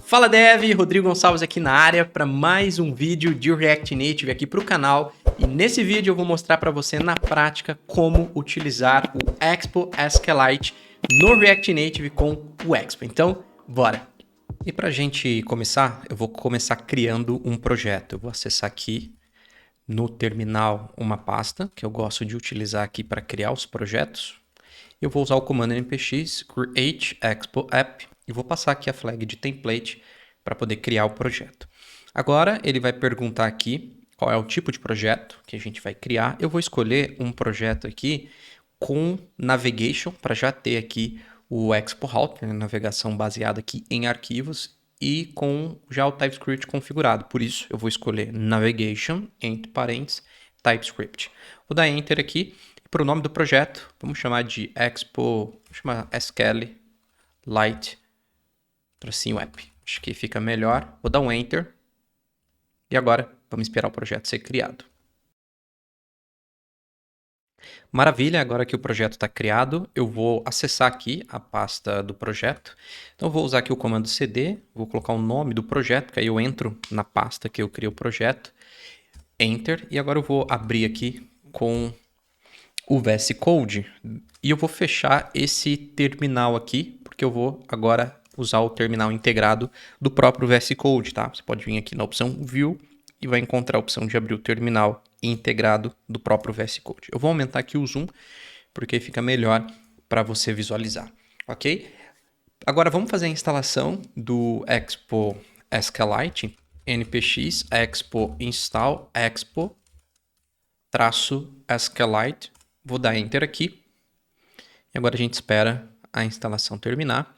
Fala Dev, Rodrigo Gonçalves aqui na área para mais um vídeo de React Native aqui para o canal. E nesse vídeo eu vou mostrar para você na prática como utilizar o Expo SQLite no React Native com o Expo. Então, bora! E para a gente começar, eu vou começar criando um projeto. Eu vou acessar aqui no terminal uma pasta que eu gosto de utilizar aqui para criar os projetos. Eu vou usar o comando npx create expo app e vou passar aqui a flag de template para poder criar o projeto. Agora ele vai perguntar aqui qual é o tipo de projeto que a gente vai criar. Eu vou escolher um projeto aqui com navigation para já ter aqui o Expo Route, né, navegação baseada aqui em arquivos e com já o TypeScript configurado. Por isso eu vou escolher navigation entre parênteses TypeScript. Vou dar enter aqui. Para o nome do projeto, vamos chamar de Expo, vamos chamar SQLite tracinho app. Acho que fica melhor. Vou dar um enter. E agora vamos esperar o projeto ser criado. Maravilha, agora que o projeto está criado, eu vou acessar aqui a pasta do projeto. Então, eu vou usar aqui o comando cd, vou colocar o nome do projeto, que aí eu entro na pasta que eu criei o projeto. Enter. E agora eu vou abrir aqui com o VS Code e eu vou fechar esse terminal aqui, porque eu vou agora usar o terminal integrado do próprio VS Code, tá? Você pode vir aqui na opção View e vai encontrar a opção de abrir o terminal integrado do próprio VS Code. Eu vou aumentar aqui o zoom, porque fica melhor para você visualizar, ok? Agora vamos fazer a instalação do Expo SQLite, npx expo install expo -SQLite. Vou dar enter aqui. E agora a gente espera a instalação terminar.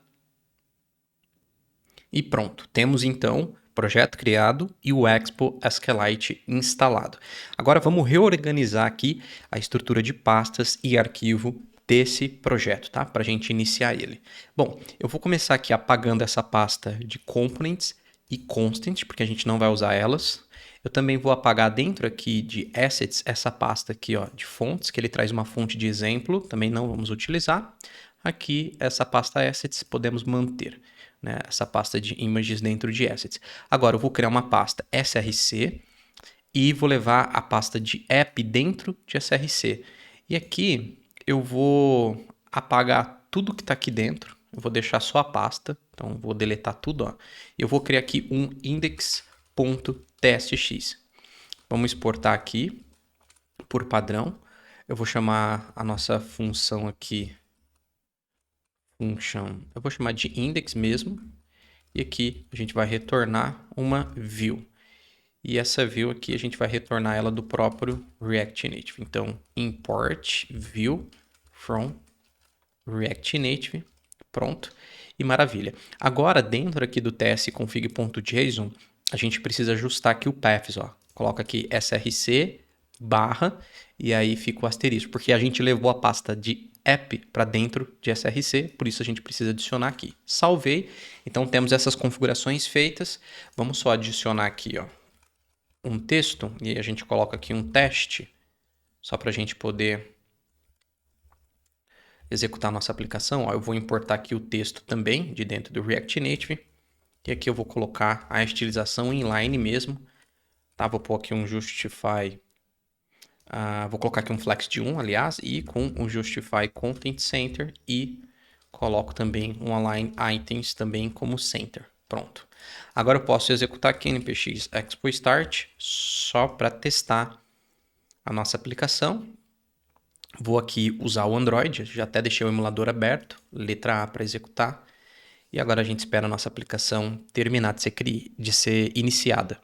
E pronto, temos então o projeto criado e o Expo SQLite instalado. Agora vamos reorganizar aqui a estrutura de pastas e arquivo desse projeto, tá? Para a gente iniciar ele. Bom, eu vou começar aqui apagando essa pasta de components e constant, porque a gente não vai usar elas. Eu também vou apagar dentro aqui de assets essa pasta aqui, ó, de fontes, que ele traz uma fonte de exemplo, também não vamos utilizar. Aqui essa pasta assets podemos manter, né? Essa pasta de images dentro de assets. Agora eu vou criar uma pasta src e vou levar a pasta de app dentro de src. E aqui eu vou apagar tudo que está aqui dentro. Eu vou deixar só a pasta, então vou deletar tudo, ó. Eu vou criar aqui um index.tsx. Vamos exportar aqui por padrão. Eu vou chamar a nossa função aqui, eu vou chamar de index mesmo. E aqui a gente vai retornar uma view. E essa view aqui a gente vai retornar ela do próprio React Native. Então, import view from React Native. Pronto. E maravilha. Agora, dentro aqui do tsconfig.json, a gente precisa ajustar aqui o paths, ó. Coloca aqui src barra e aí fica o asterisco, porque a gente levou a pasta de app para dentro de src, por isso a gente precisa adicionar aqui. Salvei. Então, temos essas configurações feitas. Vamos só adicionar aqui, ó, um texto e a gente coloca aqui um teste, só para a gente poder executar nossa aplicação. Ó, eu vou importar aqui o texto também de dentro do React Native. E aqui eu vou colocar a estilização inline mesmo. Tá? Vou pôr aqui um justify. Vou colocar aqui um flex de 1, aliás, e com um justify content center. E coloco também um align items também como center. Pronto. Agora eu posso executar aqui npx expo start só para testar a nossa aplicação. Vou aqui usar o Android, já até deixei o emulador aberto, letra A para executar. E agora a gente espera a nossa aplicação terminar de ser iniciada.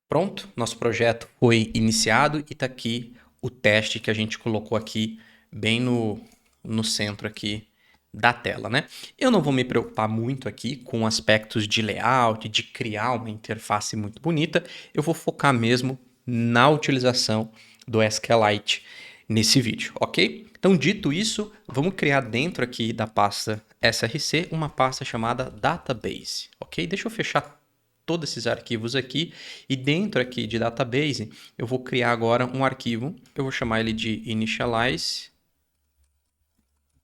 Pronto, nosso projeto foi iniciado e está aqui o teste que a gente colocou aqui bem no centro aqui da tela, né? Eu não vou me preocupar muito aqui com aspectos de layout, de criar uma interface muito bonita. Eu vou focar mesmo na utilização do SQLite nesse vídeo, ok? Então, dito isso, vamos criar dentro aqui da pasta src uma pasta chamada database, ok? Deixa eu fechar todos esses arquivos aqui e dentro aqui de database eu vou criar agora um arquivo, eu vou chamar ele de initialize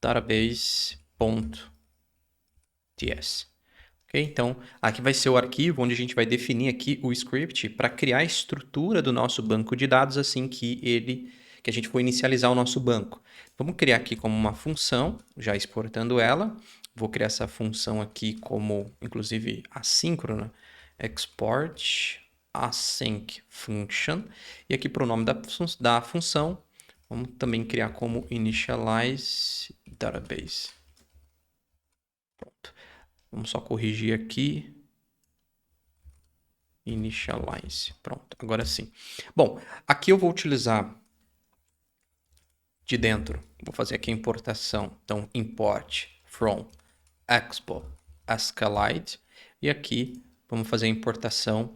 database.ts. Ok? Então, aqui vai ser o arquivo onde a gente vai definir aqui o script para criar a estrutura do nosso banco de dados assim que a gente for inicializar o nosso banco. Vamos criar aqui como uma função, já exportando ela. Vou criar essa função aqui como, inclusive, assíncrona. Export async function. E aqui para o nome da função, vamos também criar como initialize database. Pronto. Vamos só corrigir aqui. Initialize. Pronto, agora sim. Bom, aqui eu vou utilizar de dentro. Vou fazer aqui a importação. Então, import from expo SQLite. E aqui vamos fazer a importação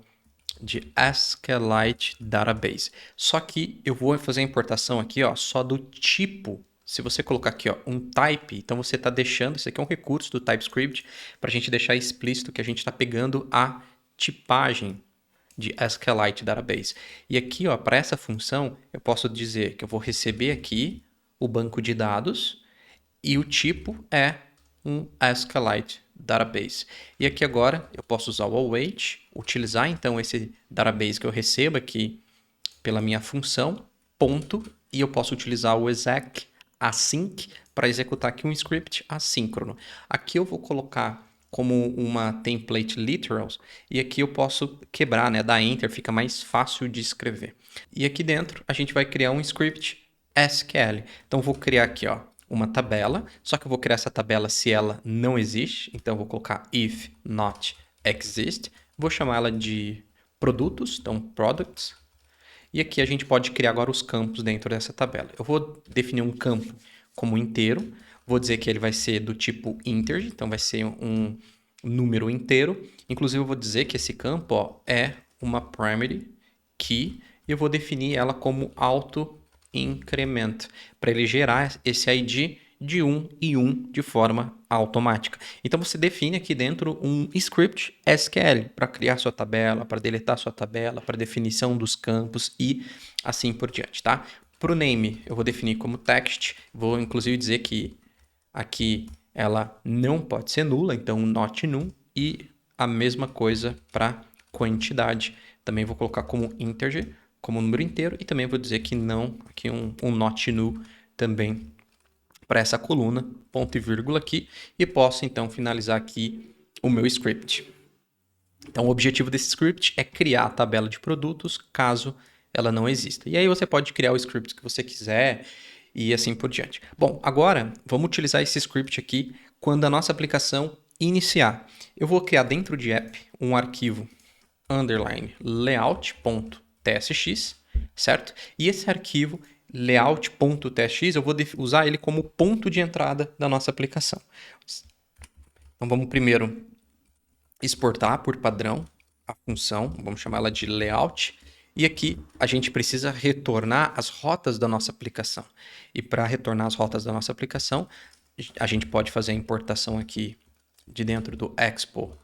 de SQLite Database. Só que eu vou fazer a importação aqui, ó, só do tipo. Se você colocar aqui, ó, um type, então você está deixando, isso aqui é um recurso do TypeScript, para a gente deixar explícito que a gente está pegando a tipagem de SQLite Database. E aqui, ó, para essa função, eu posso dizer que eu vou receber aqui o banco de dados e o tipo é um SQLite Database. E aqui agora eu posso usar o await, utilizar então esse database que eu recebo aqui pela minha função, ponto, e eu posso utilizar o exec async para executar aqui um script assíncrono. Aqui eu vou colocar como uma template literals e aqui eu posso quebrar, né, dar enter, fica mais fácil de escrever. E aqui dentro a gente vai criar um script SQL. Então vou criar aqui, ó, uma tabela, só que eu vou criar essa tabela se ela não existe, então eu vou colocar if not exist, vou chamar ela de produtos, então products. E aqui a gente pode criar agora os campos dentro dessa tabela. Eu vou definir um campo como inteiro, vou dizer que ele vai ser do tipo integer, então vai ser um número inteiro. Inclusive eu vou dizer que esse campo, ó, é uma primary key e eu vou definir ela como auto-increment, para ele gerar esse ID de 1 em 1 de forma automática. Então você define aqui dentro um script SQL para criar sua tabela, para deletar sua tabela, para definição dos campos e assim por diante, tá? Para o name eu vou definir como text, vou inclusive dizer que aqui ela não pode ser nula, então not num, e a mesma coisa para quantidade. Também vou colocar como integer, como número inteiro, e também vou dizer que não, aqui um not null também para essa coluna, ponto e vírgula aqui, e posso então finalizar aqui o meu script. Então o objetivo desse script é criar a tabela de produtos caso ela não exista. E aí você pode criar o script que você quiser e assim por diante. Bom, agora vamos utilizar esse script aqui quando a nossa aplicação iniciar. Eu vou criar dentro de app um arquivo underline layout.tsx, certo? E esse arquivo layout.tsx, eu vou usar ele como ponto de entrada da nossa aplicação. Então vamos primeiro exportar por padrão a função, vamos chamar ela de layout, e aqui a gente precisa retornar as rotas da nossa aplicação. E para retornar as rotas da nossa aplicação, a gente pode fazer a importação aqui de dentro do Expo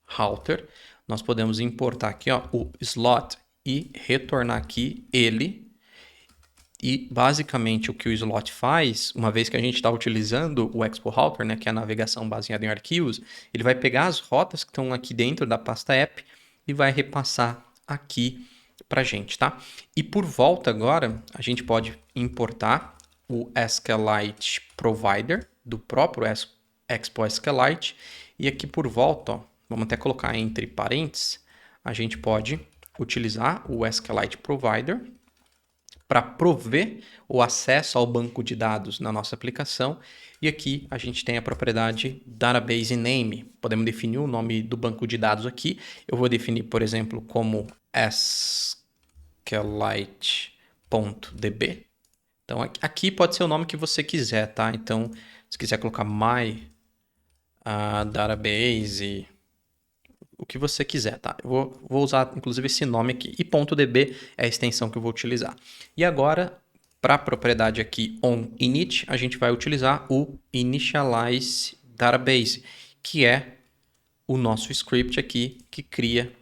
Router. Nós podemos importar aqui, ó, o slot e retornar aqui ele. E basicamente o que o slot faz, uma vez que a gente está utilizando o Expo Router, né, que é a navegação baseada em arquivos, ele vai pegar as rotas que estão aqui dentro da pasta app e vai repassar aqui para a gente, tá? E por volta agora, a gente pode importar o SQLite Provider do próprio Expo SQLite. E aqui por volta, ó, vamos até colocar entre parênteses, a gente pode utilizar o SQLite Provider para prover o acesso ao banco de dados na nossa aplicação. E aqui a gente tem a propriedade database name. Podemos definir o nome do banco de dados aqui. Eu vou definir, por exemplo, como SQLite.db. Então aqui pode ser o nome que você quiser, tá? Então, se quiser colocar my database, o que você quiser, tá? Eu vou usar, inclusive, esse nome aqui. E .db é a extensão que eu vou utilizar. E agora, para a propriedade aqui onInit, a gente vai utilizar o initialize database, que é o nosso script aqui que cria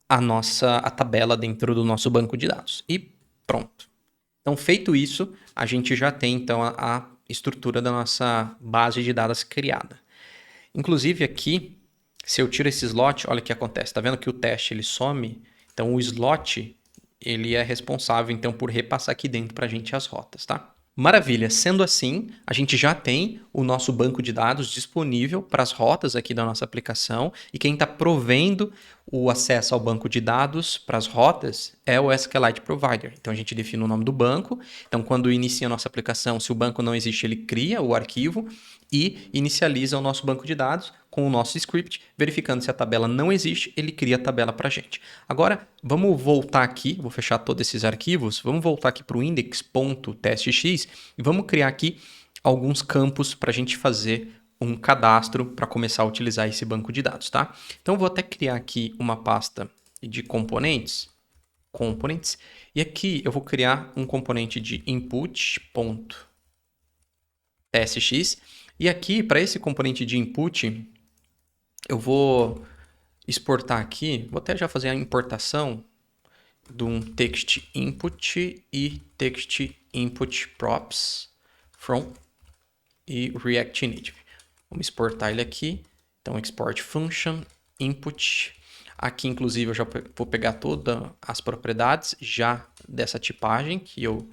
a tabela dentro do nosso banco de dados. E pronto. Então, feito isso, a gente já tem então a estrutura da nossa base de dados criada. Inclusive aqui, se eu tiro esse slot, olha o que acontece. Tá vendo que o teste ele some? Então o slot ele é responsável então por repassar aqui dentro para a gente as rotas, tá? Maravilha, sendo assim, a gente já tem o nosso banco de dados disponível para as rotas aqui da nossa aplicação e quem está provendo o acesso ao banco de dados para as rotas é o SQLite Provider. Então a gente define o nome do banco, então quando inicia a nossa aplicação, se o banco não existe, ele cria o arquivo e inicializa o nosso banco de dados com o nosso script, verificando se a tabela não existe, ele cria a tabela para a gente. Agora, vamos voltar aqui, vou fechar todos esses arquivos, vamos voltar aqui para o index.testx e vamos criar aqui alguns campos para a gente fazer um cadastro para começar a utilizar esse banco de dados, tá? Então, eu vou até criar aqui uma pasta de componentes, e aqui eu vou criar um componente de input.tstx, e aqui, para esse componente de input, eu vou exportar aqui, vou até já fazer a importação de um text input e text input props from e React Native. Vamos exportar ele aqui. Então, export function input. Aqui, inclusive, eu já vou pegar todas as propriedades já dessa tipagem que eu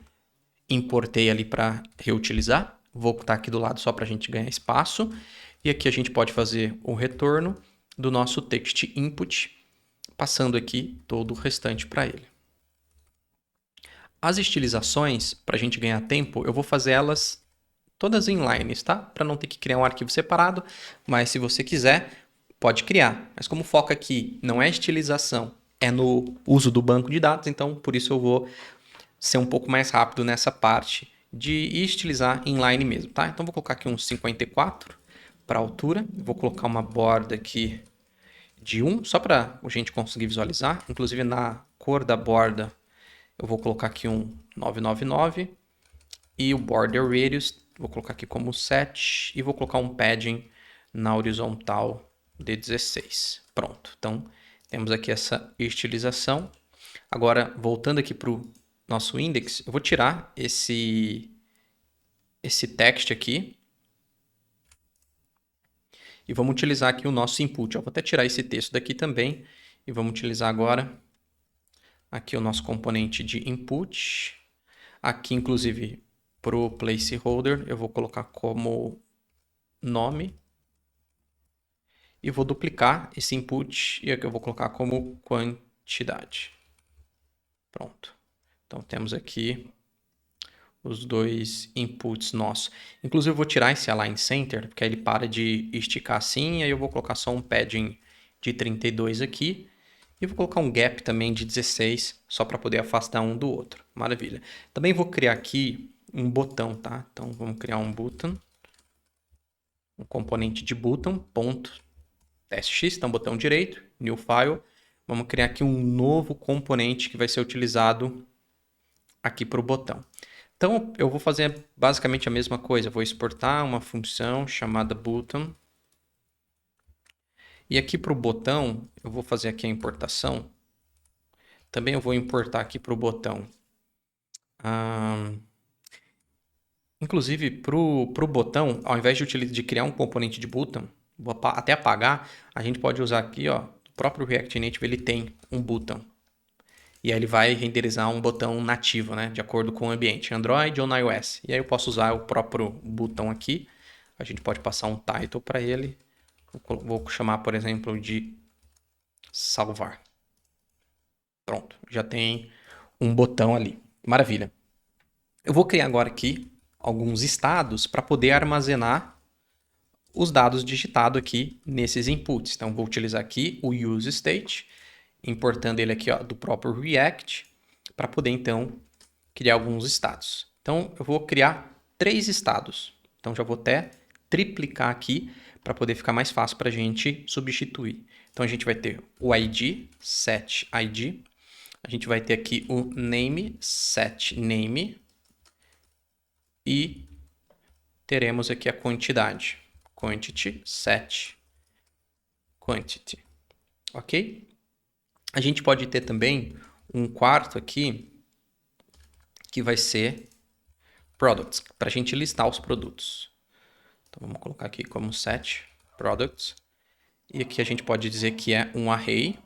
importei ali para reutilizar. Vou botar aqui do lado só para a gente ganhar espaço. E aqui a gente pode fazer o retorno do nosso text input, passando aqui todo o restante para ele. As estilizações, para a gente ganhar tempo, eu vou fazer elas todas em lines, tá? Para não ter que criar um arquivo separado, mas se você quiser, pode criar. Mas como o foco aqui não é estilização, é no uso do banco de dados, então por isso eu vou ser um pouco mais rápido nessa parte de estilizar inline mesmo, tá? Então vou colocar aqui uns 54 para altura, vou colocar uma borda aqui de 1, só para a gente conseguir visualizar. Inclusive na cor da borda eu vou colocar aqui um 999 e o border radius vou colocar aqui como 7 e vou colocar um padding na horizontal de 16. Pronto, então temos aqui essa estilização. Agora, voltando aqui para o nosso index, eu vou tirar esse text aqui e vamos utilizar aqui o nosso input. Eu vou até tirar esse texto daqui também e vamos utilizar agora aqui o nosso componente de input. Aqui, inclusive, para o placeholder, eu vou colocar como nome e vou duplicar esse input e aqui eu vou colocar como quantidade. Pronto. Então, temos aqui os dois inputs nossos. Inclusive, eu vou tirar esse align center, porque aí ele para de esticar assim, e aí eu vou colocar só um padding de 32 aqui. E vou colocar um gap também de 16, só para poder afastar um do outro. Maravilha. Também vou criar aqui um botão, tá? Então, vamos criar um button. Um componente de button, ponto, testx, então botão direito, new file. Vamos criar aqui um novo componente que vai ser utilizado aqui para o botão. Então, eu vou fazer basicamente a mesma coisa. Eu vou exportar uma função chamada button. E aqui para o botão, eu vou fazer aqui a importação. Também eu vou importar aqui para o botão. Inclusive, para o botão, ao invés de criar um componente de button, vou até apagar, a gente pode usar aqui, ó, o próprio React Native ele tem um button. E aí ele vai renderizar um botão nativo, né? De acordo com o ambiente, Android ou na iOS. E aí eu posso usar o próprio botão aqui. A gente pode passar um title para ele. Vou chamar, por exemplo, de salvar. Pronto, já tem um botão ali. Maravilha. Eu vou criar agora aqui alguns estados para poder armazenar os dados digitados aqui nesses inputs. Então, vou utilizar aqui o useState, importando ele aqui ó, do próprio React, para poder, então, criar alguns estados. Então, eu vou criar 3 estados. Então, já vou até triplicar aqui para poder ficar mais fácil para a gente substituir. Então, a gente vai ter o ID, set ID. A gente vai ter aqui o name, set name. E teremos aqui a quantidade, quantity, set quantity. Ok? A gente pode ter também um quarto aqui que vai ser products, para a gente listar os produtos. Então, vamos colocar aqui como set products. E aqui a gente pode dizer que é um array.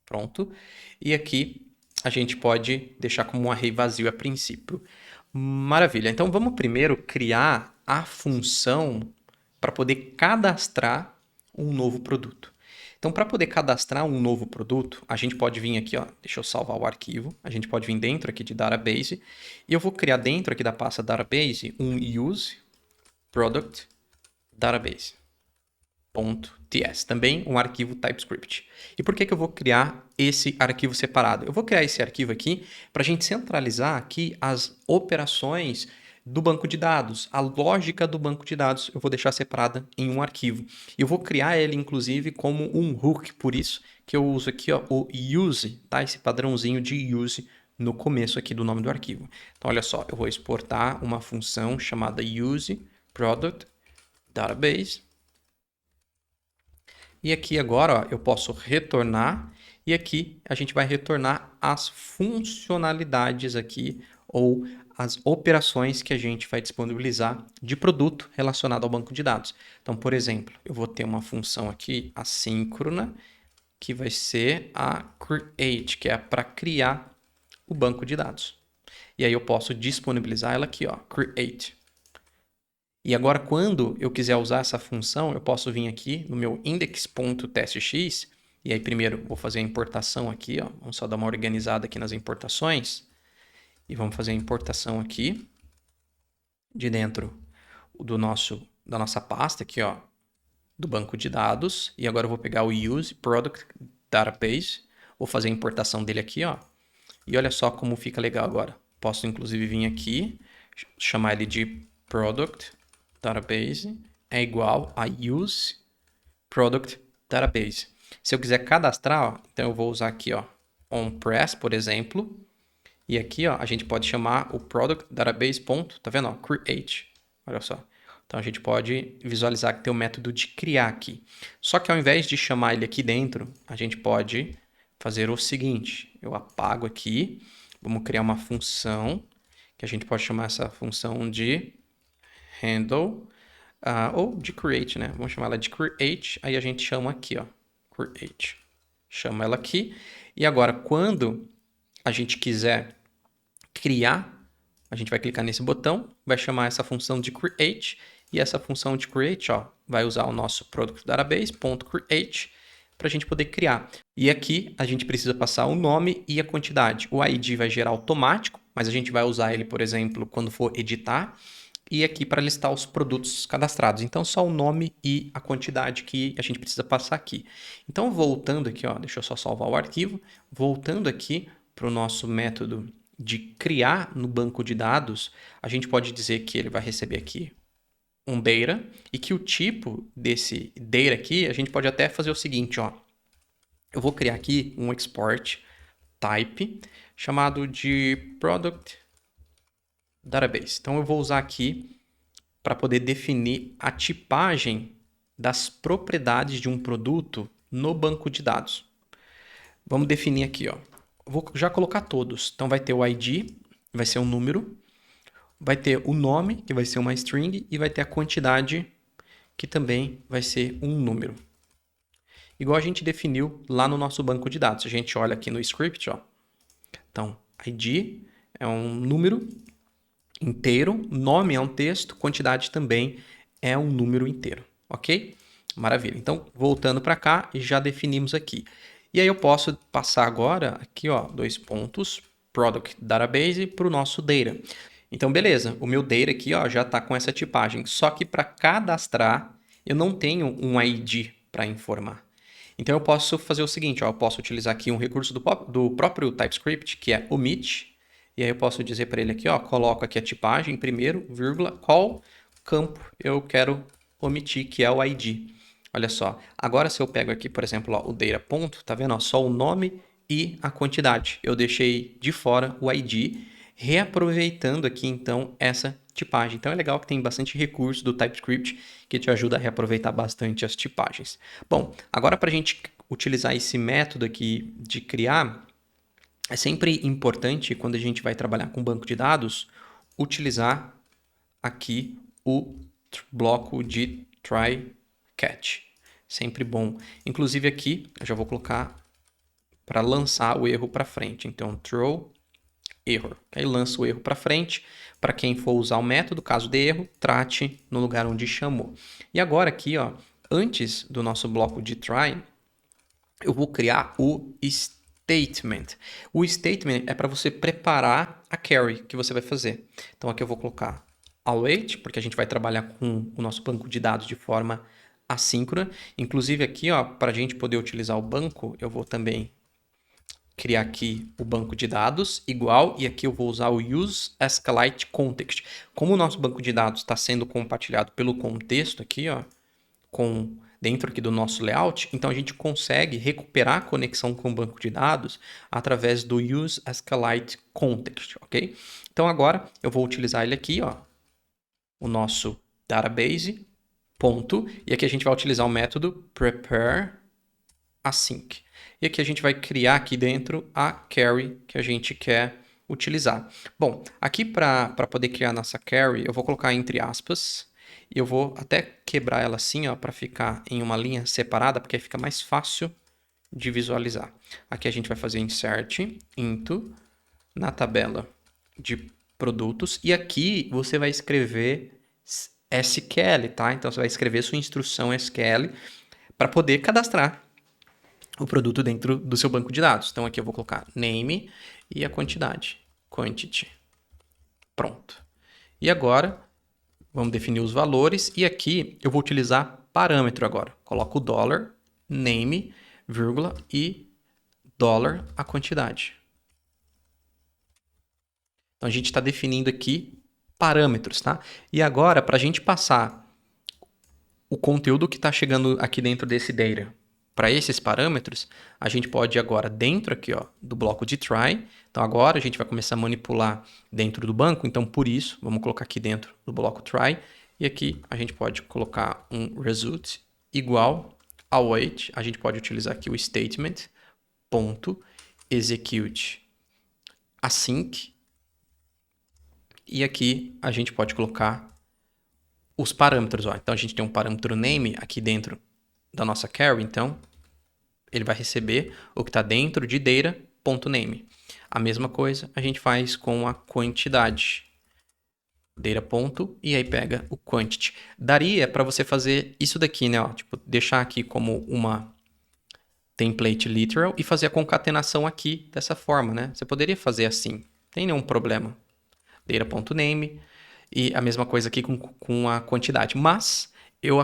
Pronto. E aqui a gente pode deixar como um array vazio a princípio. Maravilha. Então vamos primeiro criar a função para poder cadastrar um novo produto. Então, para poder cadastrar um novo produto, a gente pode vir aqui, ó, deixa eu salvar o arquivo, a gente pode vir dentro aqui de Database, e eu vou criar dentro aqui da pasta Database um use product database.ts, também um arquivo TypeScript. E por que eu vou criar esse arquivo separado? Eu vou criar esse arquivo aqui para a gente centralizar aqui as operações do banco de dados, a lógica do banco de dados, eu vou deixar separada em um arquivo. Eu vou criar ele, inclusive, como um hook, por isso que eu uso aqui ó, o use, tá? Esse padrãozinho de use no começo aqui do nome do arquivo. Então, olha só, eu vou exportar uma função chamada use product database. E aqui agora ó, eu posso retornar, e aqui a gente vai retornar as funcionalidades aqui, ou as operações que a gente vai disponibilizar de produto relacionado ao banco de dados. Então, por exemplo, eu vou ter uma função aqui assíncrona, que vai ser a create, que é para criar o banco de dados. E aí eu posso disponibilizar ela aqui, ó, create. E agora, quando eu quiser usar essa função, eu posso vir aqui no meu index.testx, e aí primeiro vou fazer a importação aqui, ó, vamos só dar uma organizada aqui nas importações, e vamos fazer a importação aqui de dentro da nossa pasta aqui, ó, do banco de dados. E agora eu vou pegar o use product database, vou fazer a importação dele aqui, ó. E olha só como fica legal agora. Posso inclusive vir aqui, chamar ele de product database é igual a use product database. Se eu quiser cadastrar, ó, então eu vou usar aqui, ó, onPress, por exemplo. E aqui, ó, a gente pode chamar o product database ponto, tá vendo? Ó, create. Olha só. Então, a gente pode visualizar que tem o método de criar aqui. Só que ao invés de chamar ele aqui dentro, a gente pode fazer o seguinte. Eu apago aqui. Vamos criar uma função, que a gente pode chamar essa função de handle, ou de create, né? Vamos chamar ela de create. Aí a gente chama aqui, ó, create. Chama ela aqui. E agora, quando a gente quiser criar, a gente vai clicar nesse botão, vai chamar essa função de create, e essa função de create, ó, vai usar o nosso product database.create para a gente poder criar. E aqui a gente precisa passar o nome e a quantidade. O ID vai gerar automático, mas a gente vai usar ele, por exemplo, quando for editar, e aqui para listar os produtos cadastrados. Então, só o nome e a quantidade que a gente precisa passar aqui. Então, voltando aqui, ó, deixa eu só salvar o arquivo. Voltando aqui para o nosso método de criar no banco de dados, a gente pode dizer que ele vai receber aqui um data e que o tipo desse data aqui, a gente pode até fazer o seguinte, ó. Eu vou criar aqui um export type chamado de product database. Então, eu vou usar aqui para poder definir a tipagem das propriedades de um produto no banco de dados. Vamos definir aqui, ó. Vou já colocar todos. Então, vai ter o ID, vai ser um número, vai ter o nome, que vai ser uma string, e vai ter a quantidade, que também vai ser um número. Igual a gente definiu lá no nosso banco de dados. A gente olha aqui no script, ó. Então, ID é um número inteiro, nome é um texto, quantidade também é um número inteiro, ok? Maravilha. Então, voltando para cá, já definimos aqui. E aí eu posso passar agora aqui, ó, 2 pontos, product database para o nosso data. Então, beleza, o meu data aqui, ó, já está com essa tipagem. Só que para cadastrar, eu não tenho um ID para informar. Então, eu posso fazer o seguinte, ó, eu posso utilizar aqui um recurso do próprio TypeScript, que é omit. E aí eu posso dizer para ele aqui, ó, coloco aqui a tipagem primeiro, vírgula, qual campo eu quero omitir, que é o ID. Olha só, agora se eu pego aqui, por exemplo, ó, o data ponto, tá vendo? Ó, só o nome e a quantidade. Eu deixei de fora o ID, reaproveitando aqui, então, essa tipagem. Então, é legal que tem bastante recurso do TypeScript que te ajuda a reaproveitar bastante as tipagens. Bom, agora para a gente utilizar esse método aqui de criar, é sempre importante, quando a gente vai trabalhar com banco de dados, utilizar aqui o bloco de try catch. Sempre bom. Inclusive aqui, eu já vou colocar para lançar o erro para frente. Então, throw error. Aí lança o erro para frente. Para quem for usar o método, caso de erro, trate no lugar onde chamou. E agora aqui, ó, antes do nosso bloco de try, eu vou criar o statement. O statement é para você preparar a query que você vai fazer. Então aqui eu vou colocar await, porque a gente vai trabalhar com o nosso banco de dados de forma assíncrona. Inclusive aqui, ó, para a gente poder utilizar o banco, eu vou também criar aqui o banco de dados igual, e aqui eu vou usar o useSQLite-context. Como o nosso banco de dados está sendo compartilhado pelo contexto aqui, ó, dentro aqui do nosso layout, então a gente consegue recuperar a conexão com o banco de dados através do useSQLite-context, ok? Então agora eu vou utilizar ele aqui, ó, o nosso database, ponto, e aqui a gente vai utilizar o método prepareAsync. E aqui a gente vai criar aqui dentro a query que a gente quer utilizar. Bom, aqui para poder criar nossa query, eu vou colocar entre aspas, e eu vou até quebrar ela assim, ó, para ficar em uma linha separada, porque aí fica mais fácil de visualizar. Aqui a gente vai fazer insert into na tabela de produtos, e aqui você vai escrever SQL, tá? Então você vai escrever sua instrução SQL para poder cadastrar o produto dentro do seu banco de dados. Então aqui eu vou colocar name e a quantidade, quantity. Pronto. E agora vamos definir os valores, e aqui eu vou utilizar parâmetro agora. Coloco o dollar, name, vírgula e dollar a quantidade. Então a gente está definindo aqui parâmetros, tá? E agora, para a gente passar o conteúdo que está chegando aqui dentro desse data para esses parâmetros, a gente pode agora, dentro aqui, ó, do bloco de try, então agora a gente vai começar a manipular dentro do banco, então por isso, vamos colocar aqui dentro do bloco try, e aqui a gente pode colocar um result igual ao await, a gente pode utilizar aqui o statement, ponto, execute async, e aqui a gente pode colocar os parâmetros, ó. Então a gente tem um parâmetro name aqui dentro da nossa query, então ele vai receber o que está dentro de data.name. A mesma coisa a gente faz com a quantidade. Data ponto, e aí pega o quantity. Daria para você fazer isso daqui, né? Ó, tipo, deixar aqui como uma template literal e fazer a concatenação aqui dessa forma, né? Você poderia fazer assim, não tem nenhum problema. Data.name e a mesma coisa aqui com a quantidade. Mas eu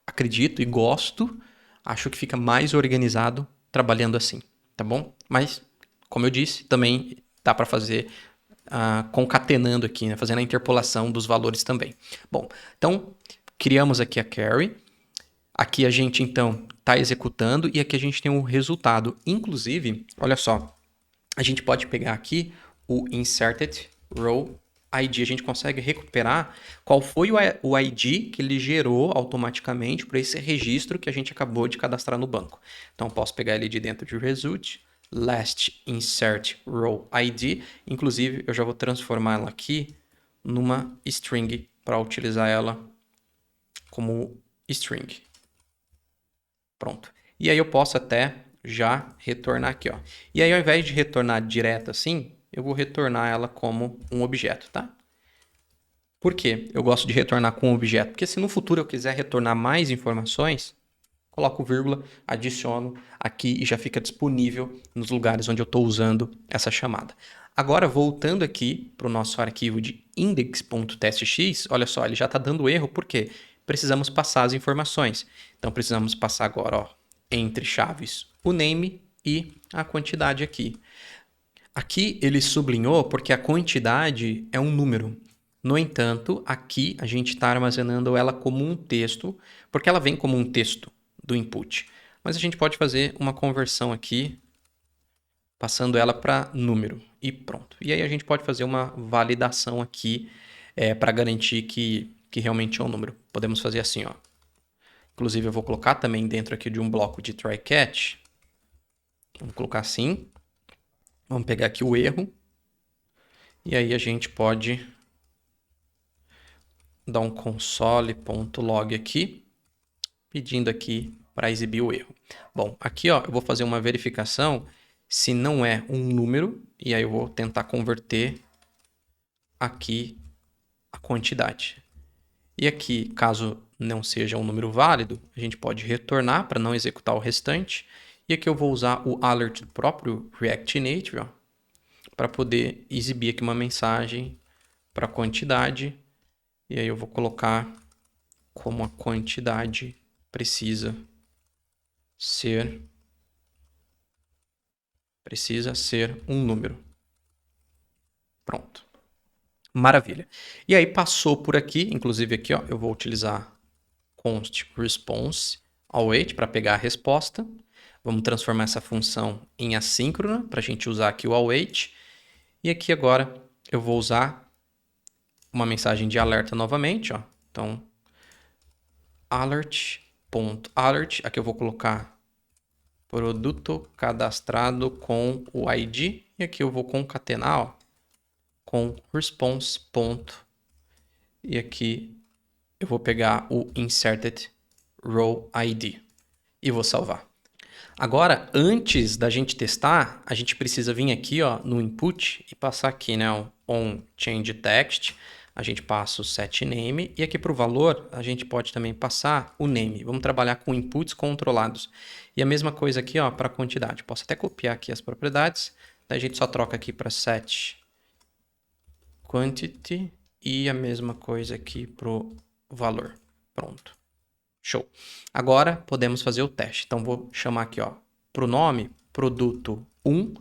acredito e gosto, acho que fica mais organizado trabalhando assim, tá bom? Mas, como eu disse, também dá para fazer concatenando aqui, né? Fazendo a interpolação dos valores também. Bom, então, criamos aqui a query. Aqui a gente, então, está executando e aqui a gente tem o resultado. Inclusive, olha só, a gente pode pegar aqui o inserted row ID, a gente consegue recuperar qual foi o ID que ele gerou automaticamente para esse registro que a gente acabou de cadastrar no banco. Então, posso pegar ele de dentro de result, last insert row ID, inclusive eu já vou transformar ela aqui numa string para utilizar ela como string. Pronto. E aí eu posso até já retornar aqui, ó. E aí ao invés de retornar direto assim, eu vou retornar ela como um objeto, tá? Por quê? Eu gosto de retornar com um objeto, porque se no futuro eu quiser retornar mais informações, coloco vírgula, adiciono aqui e já fica disponível nos lugares onde eu estou usando essa chamada. Agora, voltando aqui para o nosso arquivo de index.testx, olha só, ele já está dando erro, porque precisamos passar as informações. Então, precisamos passar agora, ó, entre chaves, o name e a quantidade aqui. Aqui ele sublinhou porque a quantidade é um número. No entanto, aqui a gente está armazenando ela como um texto, porque ela vem como um texto do input. Mas a gente pode fazer uma conversão aqui, passando ela para número e pronto. E aí a gente pode fazer uma validação aqui para garantir que realmente é um número. Podemos fazer assim, ó. Inclusive eu vou colocar também dentro aqui de um bloco de try catch. Vamos colocar assim. Vamos pegar aqui o erro. E aí a gente pode dar um console.log aqui. pedindo aqui para exibir o erro. Bom, aqui ó, eu vou fazer uma verificação se não é um número, e aí eu vou tentar converter aqui a quantidade. E aqui, caso não seja um número válido, a gente pode retornar para não executar o restante. E aqui eu vou usar o alert do próprio React Native, para poder exibir aqui uma mensagem para a quantidade. E aí eu vou colocar como a quantidade precisa ser um número. Pronto. Maravilha. E aí passou por aqui, inclusive aqui ó, eu vou utilizar const response await para pegar a resposta. Vamos transformar essa função em assíncrona para a gente usar aqui o await. E aqui agora eu vou usar uma mensagem de alerta novamente. Ó. Então, alert.alert. Aqui eu vou colocar produto cadastrado com o ID. E aqui eu vou concatenar ó, com response. E aqui eu vou pegar o inserted row ID e vou salvar. Agora, antes da gente testar, a gente precisa vir aqui ó, no input e passar aqui, né, o on change text. A gente passa o set name e aqui para o valor a gente pode também passar o name. Vamos trabalhar com inputs controlados. E a mesma coisa aqui para a quantidade. Posso até copiar aqui as propriedades. Daí a gente só troca aqui para set quantity e a mesma coisa aqui para o valor. Pronto. Show. Agora podemos fazer o teste. Então vou chamar aqui para o nome, produto 1.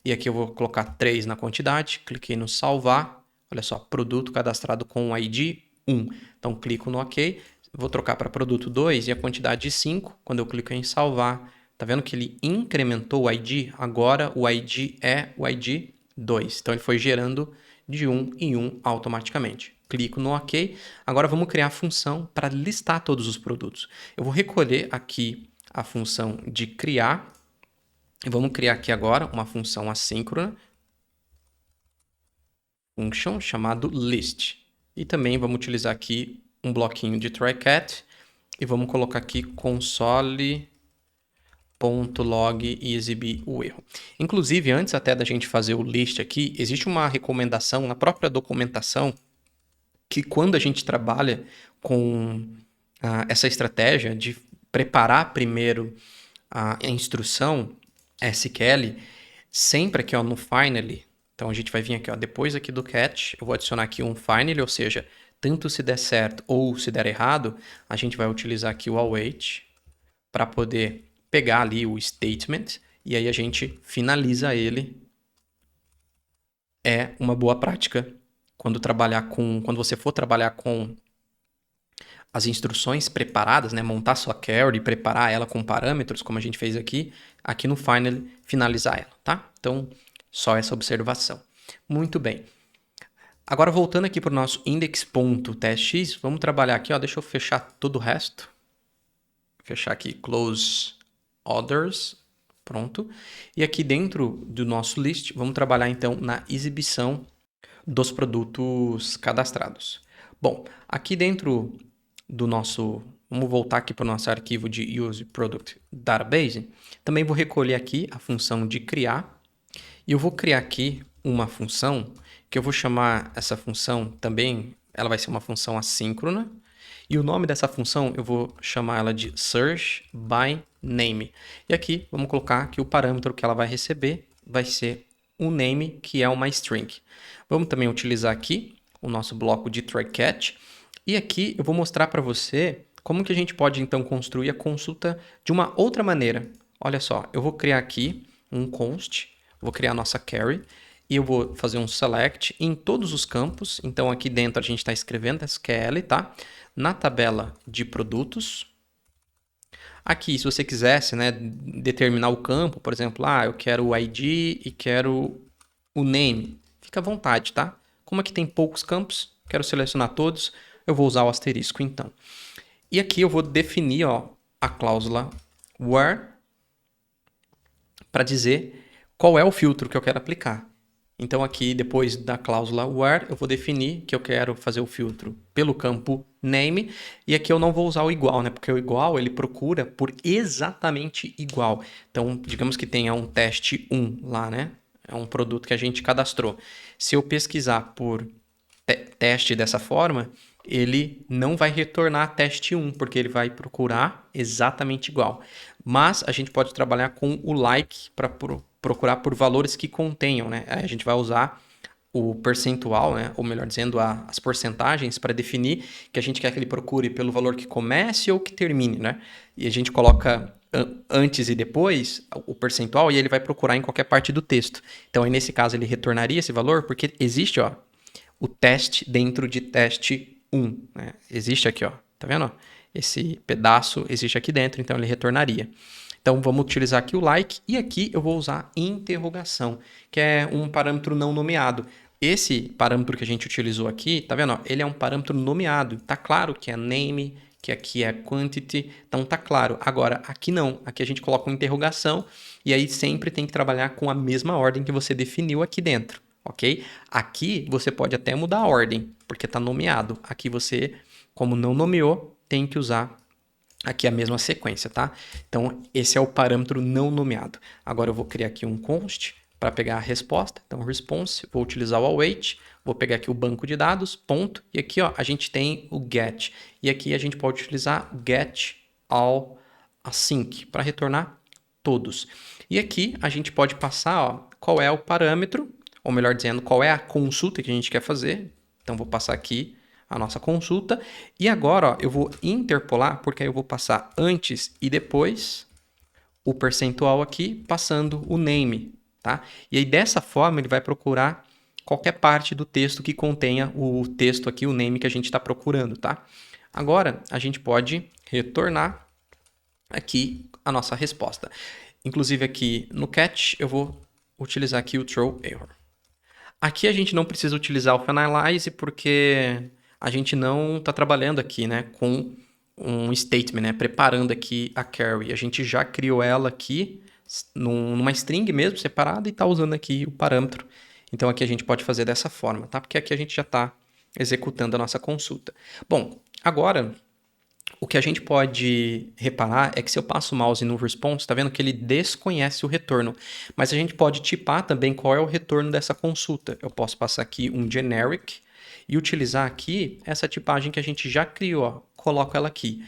E aqui eu vou colocar 3 na quantidade. Cliquei no salvar. Olha só, produto cadastrado com o ID 1. Então clico no OK. Vou trocar para produto 2 e a quantidade 5. Quando eu clico em salvar, tá vendo que ele incrementou o ID? Agora o ID é o ID 2. Então ele foi gerando de 1 em 1 automaticamente. Clico no OK. Agora vamos criar a função para listar todos os produtos. Eu vou recolher aqui a função de criar. E vamos criar aqui agora uma função assíncrona. Function chamado list. E também vamos utilizar aqui um bloquinho de try-cat. E vamos colocar aqui console.log e exibir o erro. Inclusive, antes até da gente fazer o list aqui, existe uma recomendação na própria documentação que quando a gente trabalha com essa estratégia de preparar primeiro a instrução SQL, sempre aqui no finally, então a gente vai vir aqui, depois aqui do catch, eu vou adicionar aqui um finally, ou seja, tanto se der certo ou se der errado, a gente vai utilizar aqui o await para poder pegar ali o statement e aí a gente finaliza ele. É uma boa prática quando você for trabalhar com as instruções preparadas, né, montar sua query, preparar ela com parâmetros, como a gente fez aqui no final, finalizar ela, tá? Então, só essa observação. Muito bem. Agora, voltando aqui para o nosso index.testx, vamos trabalhar aqui, deixa eu fechar todo o resto. Fechar aqui, close others, pronto. E aqui dentro do nosso list, vamos trabalhar então na exibição dos produtos cadastrados. Bom, aqui dentro do nosso... Vamos voltar aqui para o nosso arquivo de Use Product Database. Também vou recolher aqui a função de criar. E eu vou criar aqui uma função que eu vou chamar essa função também... Ela vai ser uma função assíncrona. E o nome dessa função eu vou chamar ela de Search by Name. E aqui vamos colocar que o parâmetro que ela vai receber vai ser um name, que é uma string. Vamos também utilizar aqui o nosso bloco de try-catch. E aqui eu vou mostrar para você como que a gente pode então construir a consulta de uma outra maneira. Olha só, eu vou criar aqui um const, vou criar a nossa query e eu vou fazer um select em todos os campos. Então aqui dentro a gente está escrevendo SQL, tá? Na tabela de produtos. Aqui, se você quisesse, né, determinar o campo, por exemplo, eu quero o ID e quero o name. Fica à vontade, tá? Como aqui tem poucos campos, quero selecionar todos, eu vou usar o asterisco, então. E aqui eu vou definir a cláusula where para dizer qual é o filtro que eu quero aplicar. Então aqui, depois da cláusula where, eu vou definir que eu quero fazer o filtro pelo campo name, e aqui eu não vou usar o igual, né? Porque o igual, ele procura por exatamente igual. Então, digamos que tenha um teste 1 lá, né? É um produto que a gente cadastrou. Se eu pesquisar por teste dessa forma, ele não vai retornar teste 1, porque ele vai procurar exatamente igual. Mas a gente pode trabalhar com o like para procurar por valores que contenham, né? A gente vai usar o percentual, né? Ou melhor dizendo, as porcentagens para definir que a gente quer que ele procure pelo valor que comece ou que termine, né? E a gente coloca antes e depois o percentual e ele vai procurar em qualquer parte do texto. Então, aí, nesse caso, ele retornaria esse valor porque existe, ó, o teste dentro de teste 1. Né? Existe aqui, ó. Tá vendo? Esse pedaço existe aqui dentro, então ele retornaria. Então vamos utilizar aqui o like e aqui eu vou usar interrogação, que é um parâmetro não nomeado. Esse parâmetro que a gente utilizou aqui, tá vendo? Ele é um parâmetro nomeado. Tá claro que é name, que aqui é quantity, então tá claro. Agora, aqui não. Aqui a gente coloca uma interrogação e aí sempre tem que trabalhar com a mesma ordem que você definiu aqui dentro. Ok? Aqui você pode até mudar a ordem, porque está nomeado. Aqui você, como não nomeou, tem que usar aqui a mesma sequência, tá? Então, esse é o parâmetro não nomeado. Agora eu vou criar aqui um const para pegar a resposta. Então, response, vou utilizar o await, vou pegar aqui o banco de dados, ponto, e aqui ó, a gente tem o get. E aqui a gente pode utilizar get all async para retornar todos. E aqui a gente pode passar ó, qual é o parâmetro, ou melhor dizendo, qual é a consulta que a gente quer fazer. Então, vou passar aqui a nossa consulta. E agora, ó, eu vou interpolar, porque aí eu vou passar antes e depois o percentual aqui, passando o name, tá? E aí, dessa forma, ele vai procurar qualquer parte do texto que contenha o texto aqui, o name que a gente está procurando, tá? Agora, a gente pode retornar aqui a nossa resposta. Inclusive, aqui no catch, eu vou utilizar aqui o throw error. Aqui a gente não precisa utilizar o finalize porque a gente não está trabalhando aqui, né, com um statement, né, preparando aqui a carry. A gente já criou ela aqui numa string mesmo, separada, e está usando aqui o parâmetro. Então aqui a gente pode fazer dessa forma, tá? Porque aqui a gente já está executando a nossa consulta. Bom, agora o que a gente pode reparar é que se eu passo o mouse no response, está vendo que ele desconhece o retorno. Mas a gente pode tipar também qual é o retorno dessa consulta. Eu posso passar aqui um generic e utilizar aqui essa tipagem que a gente já criou. Ó. Coloco ela aqui.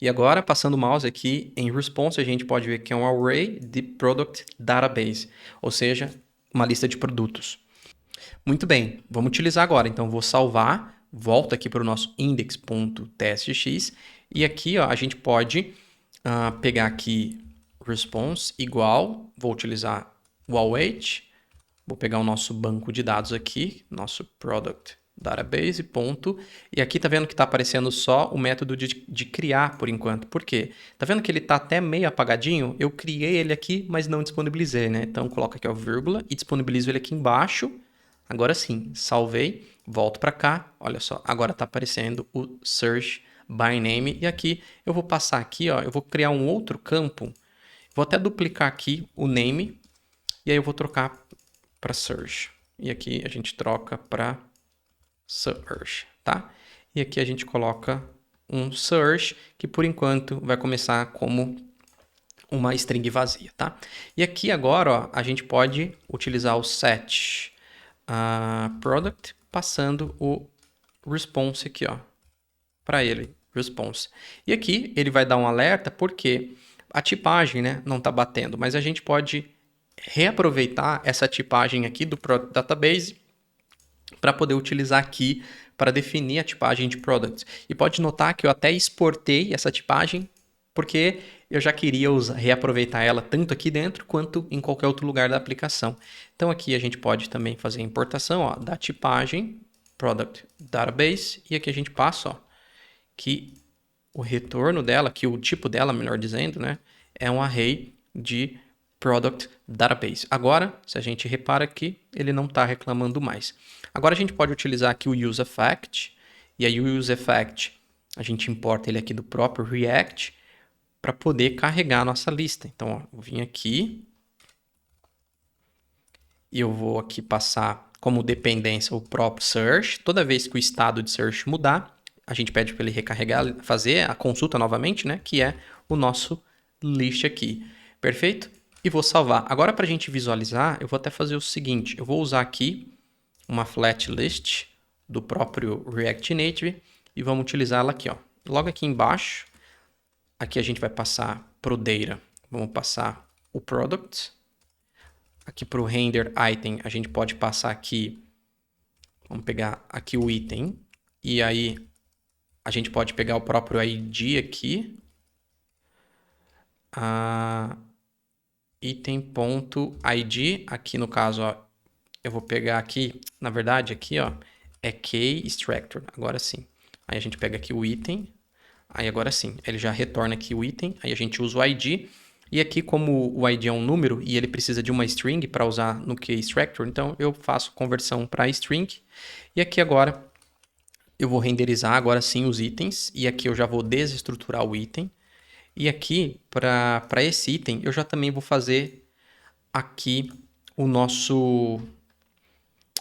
E agora, passando o mouse aqui em response, a gente pode ver que é um array de product database, ou seja, uma lista de produtos. Muito bem, vamos utilizar agora. Então, vou salvar. Volta aqui para o nosso index.tstx e aqui ó, a gente pode pegar aqui response igual, vou utilizar o await, vou pegar o nosso banco de dados aqui, nosso product database, ponto, e aqui tá vendo que está aparecendo só o método de criar por enquanto. Por quê? Tá vendo que ele está até meio apagadinho? Eu criei ele aqui, mas não disponibilizei, né? Então coloco aqui a vírgula e disponibilizo ele aqui embaixo. Agora sim, salvei, volto para cá, olha só, agora está aparecendo o Search by Name, e aqui eu vou passar aqui, ó, eu vou criar um outro campo, vou até duplicar aqui o name, e aí eu vou trocar para Search, e aqui a gente troca para Search, tá? E aqui a gente coloca um Search, que por enquanto vai começar como uma string vazia, tá? E aqui agora, ó, a gente pode utilizar o set product, passando o response aqui, ó, para ele, response. E aqui ele vai dar um alerta porque a tipagem, né, não está batendo, mas a gente pode reaproveitar essa tipagem aqui do product database para poder utilizar aqui para definir a tipagem de product. E pode notar que eu até exportei essa tipagem porque eu já queria reaproveitar ela tanto aqui dentro quanto em qualquer outro lugar da aplicação. Então aqui a gente pode também fazer a importação ó, da tipagem product database e aqui a gente passa ó, que o retorno dela, que o tipo dela, melhor dizendo, né, é um array de product database. Agora, se a gente repara aqui, ele não está reclamando mais. Agora a gente pode utilizar aqui o useEffect, e aí o useEffect, a gente importa ele aqui do próprio React, para poder carregar a nossa lista. Então, ó, eu vim aqui E eu vou aqui passar como dependência o próprio search. Toda vez que o estado de search mudar, a gente pede para ele recarregar, fazer a consulta novamente, né? Que é o nosso list aqui. Perfeito? E vou salvar. Agora, para a gente visualizar, eu vou até fazer o seguinte. Eu vou usar aqui uma flat list do próprio React Native e vamos utilizar ela aqui, ó. Logo aqui embaixo, aqui a gente vai passar para o data. Vamos passar o product. Aqui para o render item, a gente pode passar aqui, vamos pegar aqui o item, e aí a gente pode pegar o próprio ID aqui, item.id, aqui no caso, ó, eu vou pegar aqui, na verdade aqui, ó, é key extractor, agora sim. Aí a gente pega aqui o item, aí agora sim, ele já retorna aqui o item, aí a gente usa o ID, e aqui como o ID é um número e ele precisa de uma string para usar no key extractor, então eu faço conversão para string. E aqui agora eu vou renderizar agora sim os itens, e aqui eu já vou desestruturar o item. E aqui para esse item eu já também vou fazer aqui o nosso...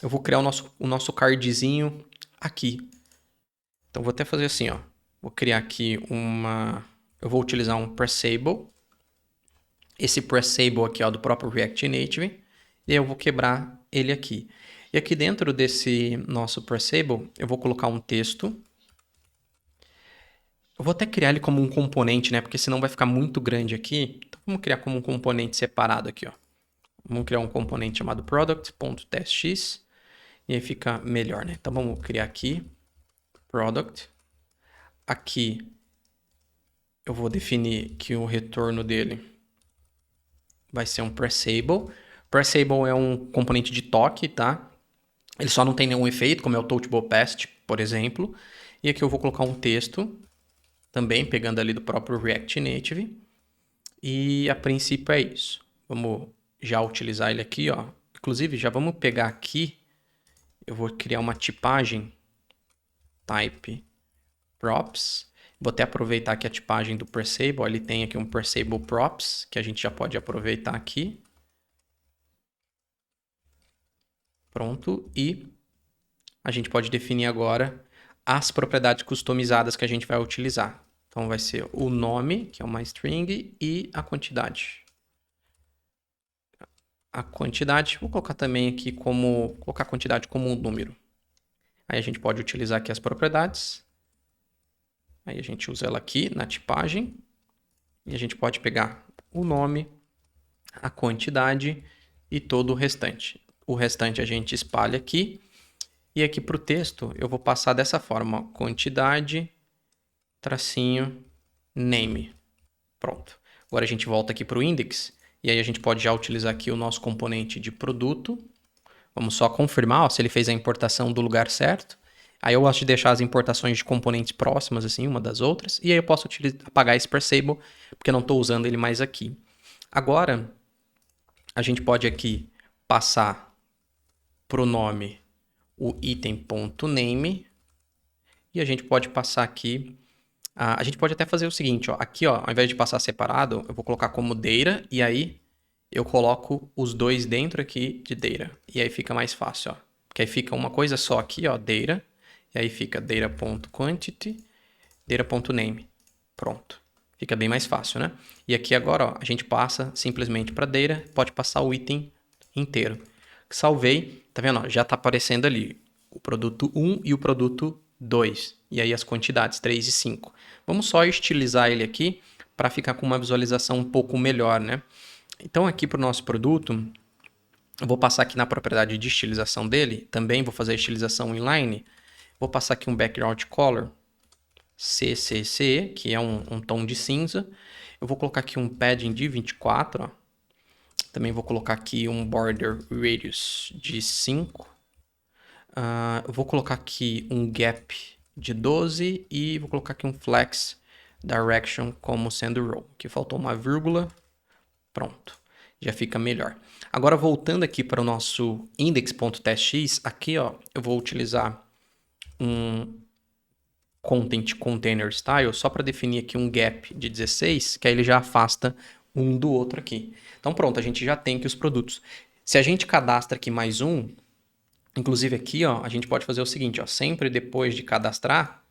Eu vou criar o nosso cardzinho aqui. Então vou até fazer assim, ó. Vou criar aqui uma... Eu vou utilizar um Pressable. Esse Pressable aqui, ó, do próprio React Native. E aí eu vou quebrar ele aqui. E aqui dentro desse nosso Pressable, eu vou colocar um texto. Eu vou até criar ele como um componente, né? Porque senão vai ficar muito grande aqui. Então vamos criar como um componente separado aqui, ó. Vamos criar um componente chamado product.testx. E aí fica melhor, né? Então vamos criar aqui product. Aqui eu vou definir que o retorno dele vai ser um Pressable. Pressable é um componente de toque, tá? Ele só não tem nenhum efeito, como é o Touchable Past, por exemplo. E aqui eu vou colocar um texto, também pegando ali do próprio React Native. E a princípio é isso. Vamos já utilizar ele aqui, ó. Inclusive, já vamos pegar aqui. Eu vou criar uma tipagem type props. Vou até aproveitar aqui a tipagem do Pressable. Ele tem aqui um Pressable props, que a gente já pode aproveitar aqui. Pronto. E a gente pode definir agora as propriedades customizadas que a gente vai utilizar. Então vai ser o nome, que é uma string, e a quantidade. A quantidade, vou colocar também aqui como... Colocar a quantidade como um número. Aí a gente pode utilizar aqui as propriedades. Aí a gente usa ela aqui na tipagem. E a gente pode pegar o nome, a quantidade e todo o restante. O restante a gente espalha aqui. E aqui para o texto eu vou passar dessa forma, ó, quantidade, tracinho, name. Pronto. Agora a gente volta aqui para o index. E aí a gente pode já utilizar aqui o nosso componente de produto. Vamos só confirmar, ó, se ele fez a importação do lugar certo. Aí eu gosto de deixar as importações de componentes próximas, assim, uma das outras. E aí eu posso apagar esse Pressable, porque eu não estou usando ele mais aqui. Agora, a gente pode aqui passar para o nome o item.name. E a gente pode passar aqui... a gente pode até fazer o seguinte, ó. Aqui, ó, ao invés de passar separado, eu vou colocar como data. E aí eu coloco os dois dentro aqui de data. E aí fica mais fácil, ó. Porque aí fica uma coisa só aqui, ó, data. E aí fica data.quantity, data.name. Pronto. Fica bem mais fácil, né? E aqui agora, ó, a gente passa simplesmente para data, pode passar o item inteiro. Salvei, tá vendo? Ó, já está aparecendo ali o produto 1 e o produto 2. E aí as quantidades, 3 e 5. Vamos só estilizar ele aqui para ficar com uma visualização um pouco melhor, né? Então aqui para o nosso produto, eu vou passar aqui na propriedade de estilização dele, também vou fazer a estilização inline. Vou passar aqui um background color, CCC, que é um tom de cinza. Eu vou colocar aqui um padding de 24, ó. Também vou colocar aqui um border radius de 5. Eu vou colocar aqui um gap de 12 e vou colocar aqui um flex direction como sendo row. Aqui faltou uma vírgula. Pronto, já fica melhor. Agora voltando aqui para o nosso index.testx, aqui ó, eu vou utilizar um content container style só para definir aqui um gap de 16, que aí ele já afasta um do outro aqui. Então pronto, a gente já tem aqui os produtos. Se a gente cadastra aqui mais um, inclusive aqui, ó, a gente pode fazer o seguinte, ó, sempre depois de cadastrar,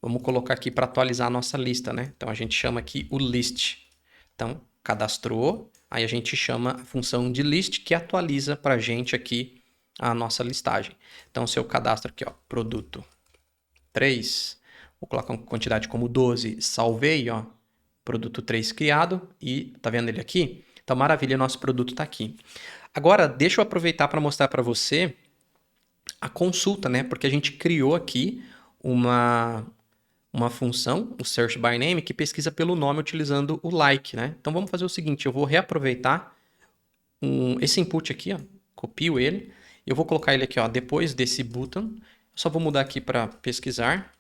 vamos colocar aqui para atualizar a nossa lista, né? Então a gente chama aqui o list. Então, cadastrou, aí a gente chama a função de list que atualiza para a gente aqui a nossa listagem. Então, se eu cadastro aqui, ó, produto 3, vou colocar uma quantidade como 12, salvei, ó, produto 3 criado e tá vendo ele aqui? Então, maravilha, nosso produto está aqui. Agora, deixa eu aproveitar para mostrar para você a consulta, né? Porque a gente criou aqui uma função, o search by name, que pesquisa pelo nome utilizando o like, né? Então vamos fazer o seguinte, eu vou reaproveitar esse input aqui, ó, copio ele, eu vou colocar ele aqui, ó, depois desse button, eu só vou mudar aqui para pesquisar,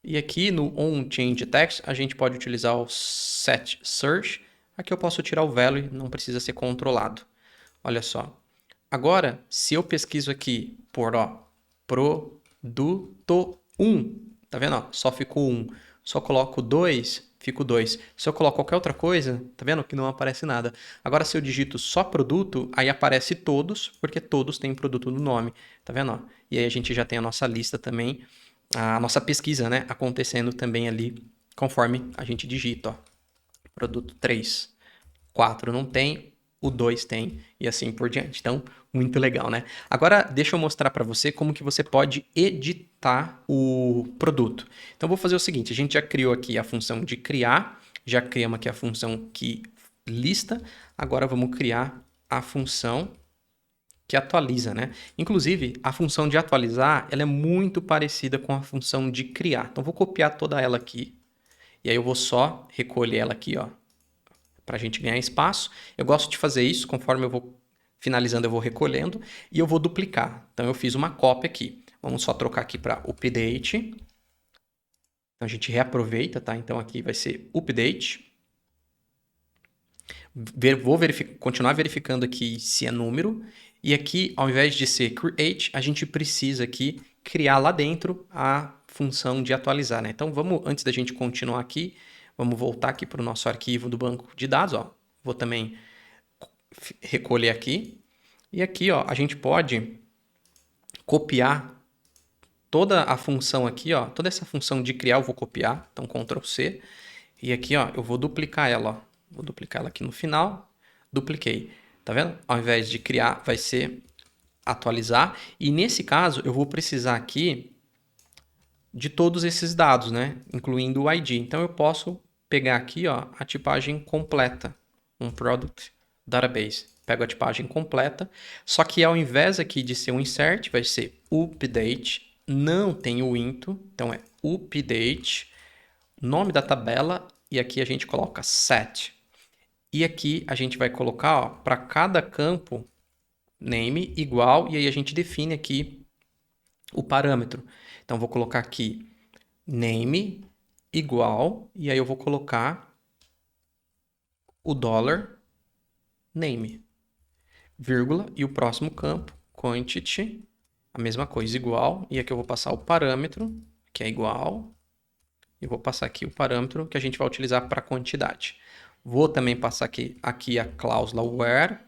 e aqui no onChangeText a gente pode utilizar o setSearch, aqui eu posso tirar o value, não precisa ser controlado. Olha só, agora se eu pesquiso aqui por, ó, produto 1, tá vendo? Ó, só ficou 1. Só coloco 2, fico 2. Se eu coloco qualquer outra coisa, tá vendo que não aparece nada. Agora, se eu digito só produto, aí aparece todos, porque todos têm produto no nome. Tá vendo? Ó? E aí a gente já tem a nossa lista também, a nossa pesquisa, né? Acontecendo também ali, conforme a gente digita. Ó. Produto 3. 4 não tem, o 2 tem e assim por diante. Então, muito legal, né? Agora, deixa eu mostrar para você como que você pode editar o produto. Então, vou fazer o seguinte, a gente já criou aqui a função de criar, já criamos aqui a função que lista, agora vamos criar a função que atualiza, né? Inclusive, a função de atualizar, ela é muito parecida com a função de criar. Então, vou copiar toda ela aqui, e aí eu vou só recolher ela aqui, ó, para a gente ganhar espaço. Eu gosto de fazer isso, conforme eu vou finalizando, eu vou recolhendo e eu vou duplicar. Então, eu fiz uma cópia aqui. Vamos só trocar aqui para update. Então, a gente reaproveita, tá? Então, aqui vai ser update. Vou continuar verificando aqui se é número. E aqui, ao invés de ser create, a gente precisa aqui criar lá dentro a função de atualizar, né? Então, vamos, antes da gente continuar aqui, vamos voltar aqui para o nosso arquivo do banco de dados, ó. Vou também recolher aqui. E aqui, ó, a gente pode copiar toda a função aqui, ó. Toda essa função de criar eu vou copiar. Então, Ctrl C. E aqui, ó, eu vou duplicar ela, ó. Vou duplicar ela aqui no final. Dupliquei. Tá vendo? Ao invés de criar, vai ser atualizar. E nesse caso, eu vou precisar aqui de todos esses dados, né? Incluindo o ID. Então, eu posso pegar aqui, ó, a tipagem completa. Um Product Database. Pego a tipagem completa. Só que ao invés aqui de ser um insert, vai ser update. Não tem o into. Então, é update. Nome da tabela. E aqui a gente coloca set. E aqui a gente vai colocar, para cada campo, name igual. E aí a gente define aqui o parâmetro. Então, vou colocar aqui name igual, e aí eu vou colocar o $name, vírgula, e o próximo campo, quantity, a mesma coisa, igual, e aqui eu vou passar o parâmetro, que é igual, e vou passar aqui o parâmetro que a gente vai utilizar para quantidade. Vou também passar aqui a cláusula where,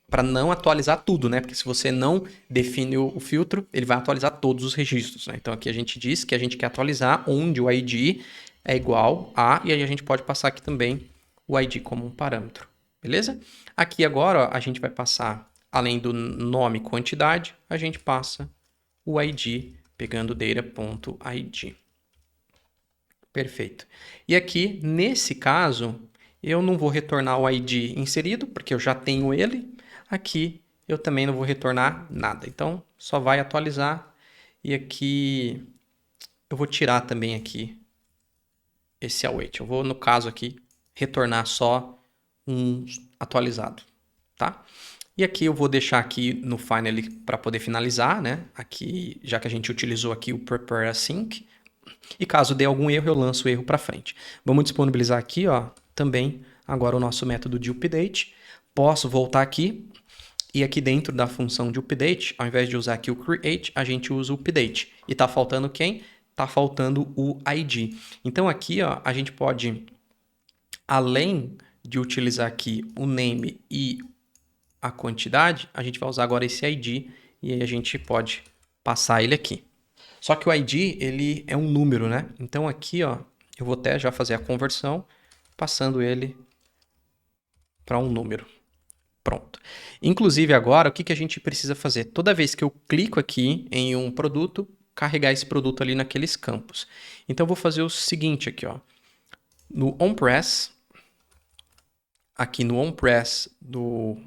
para não atualizar tudo, né? Porque se você não define o filtro, ele vai atualizar todos os registros, né? Então aqui a gente diz que a gente quer atualizar onde o ID é igual a, e aí a gente pode passar aqui também o ID como um parâmetro, beleza? Aqui agora, ó, a gente vai passar, além do nome e quantidade, a gente passa o ID pegando data.id. Perfeito. E aqui, nesse caso, eu não vou retornar o ID inserido, porque eu já tenho ele. Aqui, eu também não vou retornar nada. Então, só vai atualizar. E aqui, eu vou tirar também aqui esse await. Eu vou, no caso aqui, retornar só um atualizado, tá? E aqui eu vou deixar aqui no Finally para poder finalizar, né? Aqui, já que a gente utilizou aqui o Prepare Async. E caso dê algum erro, eu lanço o erro para frente. Vamos disponibilizar aqui, ó, também agora o nosso método de update. Posso voltar aqui e aqui dentro da função de update, ao invés de usar aqui o create, a gente usa o update. E tá faltando quem? Tá faltando o ID. Então aqui, ó, a gente pode, além de utilizar aqui o name e a quantidade, a gente vai usar agora esse ID e aí a gente pode passar ele aqui. Só que o ID, ele é um número, né? Então aqui, ó, eu vou até já fazer a conversão, passando ele para um número. Pronto. Inclusive agora, o que a gente precisa fazer? Toda vez que eu clico aqui em um produto, carregar esse produto ali naqueles campos. Então eu vou fazer o seguinte aqui, ó. No onPress, aqui no onPress do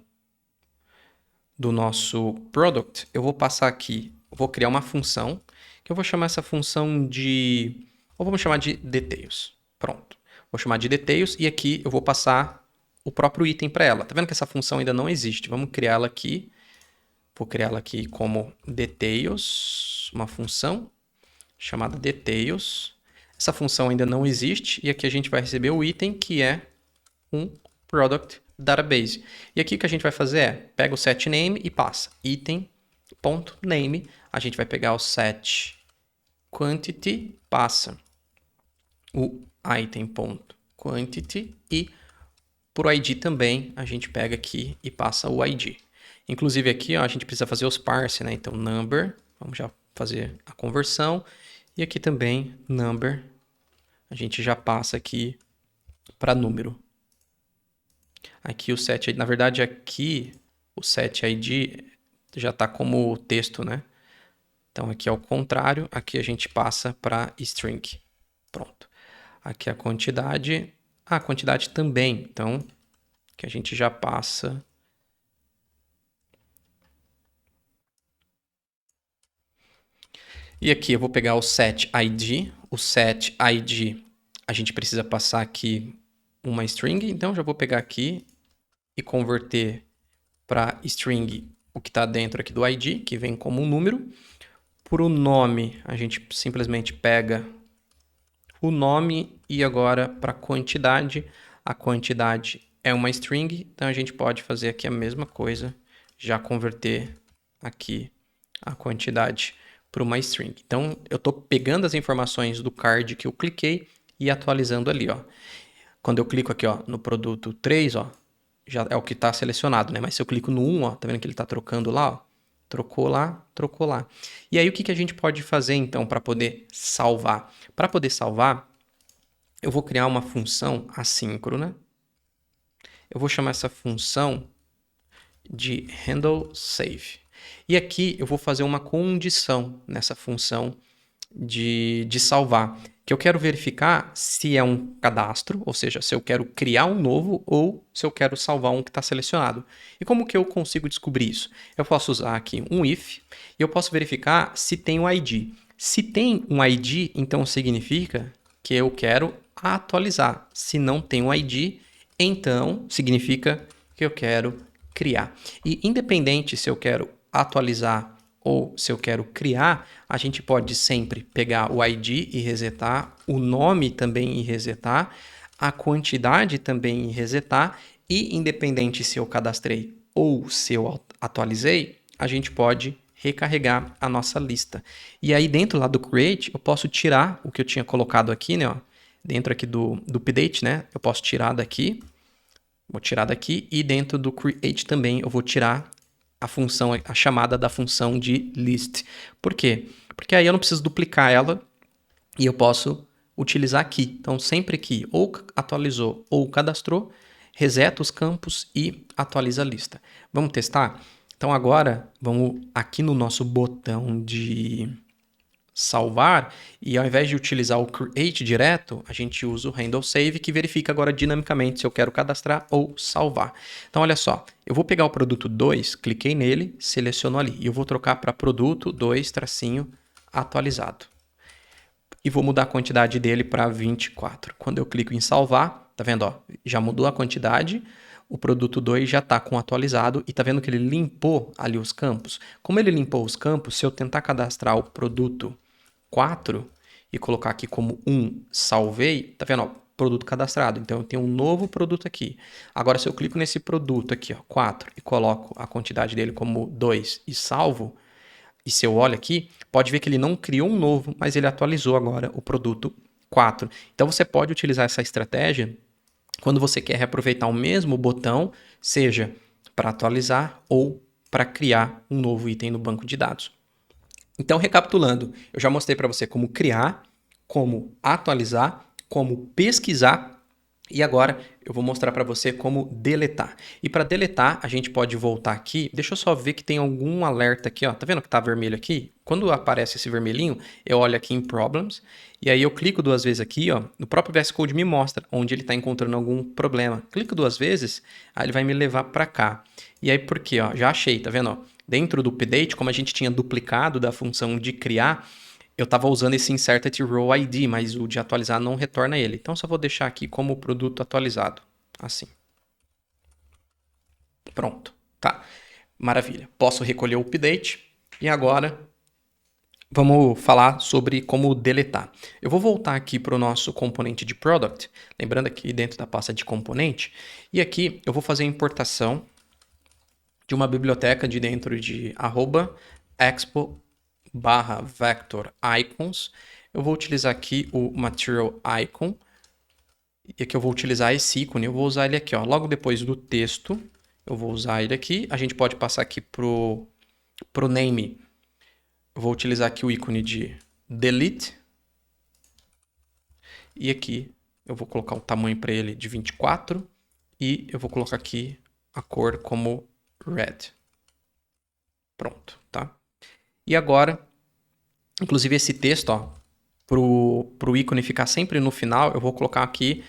nosso product, eu vou passar aqui, vou criar uma função, que eu vou chamar essa função de, ou vamos chamar de details. Pronto. Vou chamar de details e aqui eu vou passar o próprio item para ela. Tá vendo que essa função ainda não existe? Vamos criar ela aqui. Vou criar ela aqui como details, uma função chamada details. Essa função ainda não existe e aqui a gente vai receber o item que é um product database. E aqui o que a gente vai fazer é, pega o set name e passa item.name, a gente vai pegar o set quantity, passa o item.quantity e por ID também a gente pega aqui e passa o ID. Inclusive aqui ó, a gente precisa fazer os parse, né? Então number, vamos já fazer a conversão e aqui também number, a gente já passa aqui para número. Aqui o set, na verdade aqui o set ID já está como texto, né? Então aqui é o contrário, aqui a gente passa para string. Pronto. Aqui a quantidade também, então que a gente já passa. E aqui eu vou pegar o set ID, a gente precisa passar aqui uma string, então já vou pegar aqui e converter para string o que está dentro aqui do ID, que vem como um número. Por o nome, a gente simplesmente pega o nome e agora para a quantidade é uma string, então a gente pode fazer aqui a mesma coisa, já converter aqui a quantidade para uma string. Então eu estou pegando as informações do card que eu cliquei e atualizando ali, ó. Quando eu clico aqui, ó, no produto 3, ó, já é o que está selecionado, né? Mas se eu clico no 1, ó, tá vendo que ele está trocando lá, ó? Trocou lá, trocou lá. E aí o que a gente pode fazer então para poder salvar? Para poder salvar, eu vou criar uma função assíncrona. Eu vou chamar essa função de handle save. E aqui eu vou fazer uma condição nessa função de salvar, que eu quero verificar se é um cadastro, ou seja, se eu quero criar um novo ou se eu quero salvar um que está selecionado. E como que eu consigo descobrir isso? Eu posso usar aqui um if e eu posso verificar se tem um ID. Se tem um ID, então significa que eu quero atualizar. Se não tem um ID, então significa que eu quero criar. E independente se eu quero atualizar ou se eu quero criar, a gente pode sempre pegar o ID e resetar, o nome também e resetar, a quantidade também e resetar, e independente se eu cadastrei ou se eu atualizei, a gente pode recarregar a nossa lista. E aí dentro lá do create, eu posso tirar o que eu tinha colocado aqui, né? Ó, dentro aqui do update, né? Eu posso tirar daqui, vou tirar daqui, e dentro do create também eu vou tirar a função, a chamada da função de list. Por quê? Porque aí eu não preciso duplicar ela e eu posso utilizar aqui. Então, sempre que ou atualizou ou cadastrou, reseta os campos e atualiza a lista. Vamos testar? Então, agora, vamos aqui no nosso botão de salvar e ao invés de utilizar o create direto, a gente usa o handle save que verifica agora dinamicamente se eu quero cadastrar ou salvar. Então olha só, eu vou pegar o produto 2, cliquei nele, seleciono ali e eu vou trocar para produto 2 tracinho atualizado. E vou mudar a quantidade dele para 24. Quando eu clico em salvar, tá vendo, ó, já mudou a quantidade. O produto 2 já está com atualizado e tá vendo que ele limpou ali os campos. Como ele limpou os campos, se eu tentar cadastrar o produto 4 e colocar aqui como 1, salvei, tá vendo? Ó, produto cadastrado. Então eu tenho um novo produto aqui. Agora se eu clico nesse produto aqui, ó, 4, e coloco a quantidade dele como 2 e salvo, e se eu olho aqui, pode ver que ele não criou um novo, mas ele atualizou agora o produto 4. Então você pode utilizar essa estratégia quando você quer reaproveitar o mesmo botão, seja para atualizar ou para criar um novo item no banco de dados. Então, recapitulando, eu já mostrei para você como criar, como atualizar, como pesquisar e agora eu vou mostrar para você como deletar. E para deletar, a gente pode voltar aqui. Deixa eu só ver que tem algum alerta aqui, ó. Tá vendo que tá vermelho aqui? Quando aparece esse vermelhinho, eu olho aqui em Problems e aí eu clico 2 vezes aqui, ó. O próprio VS Code me mostra onde ele está encontrando algum problema. Clico 2 vezes, aí ele vai me levar para cá. E aí por quê? Ó, já achei, tá vendo? Ó? Dentro do update, como a gente tinha duplicado da função de criar, eu estava usando esse insert row ID, mas o de atualizar não retorna ele. Então, só vou deixar aqui como produto atualizado. Assim. Pronto. Tá. Maravilha. Posso recolher o update. E agora, vamos falar sobre como deletar. Eu vou voltar aqui para o nosso componente de product. Lembrando aqui dentro da pasta de componente. E aqui eu vou fazer a importação de uma biblioteca de dentro de @expo/vector icons. Eu vou utilizar aqui o material icon. E aqui eu vou utilizar esse ícone. Eu vou usar ele aqui, ó, logo depois do texto. Eu vou usar ele aqui. A gente pode passar aqui pro name. Eu vou utilizar aqui o ícone de delete. E aqui eu vou colocar o tamanho para ele de 24. E eu vou colocar aqui a cor como red. Pronto, tá? E agora, inclusive esse texto, ó, pro ícone ficar sempre no final, eu vou colocar aqui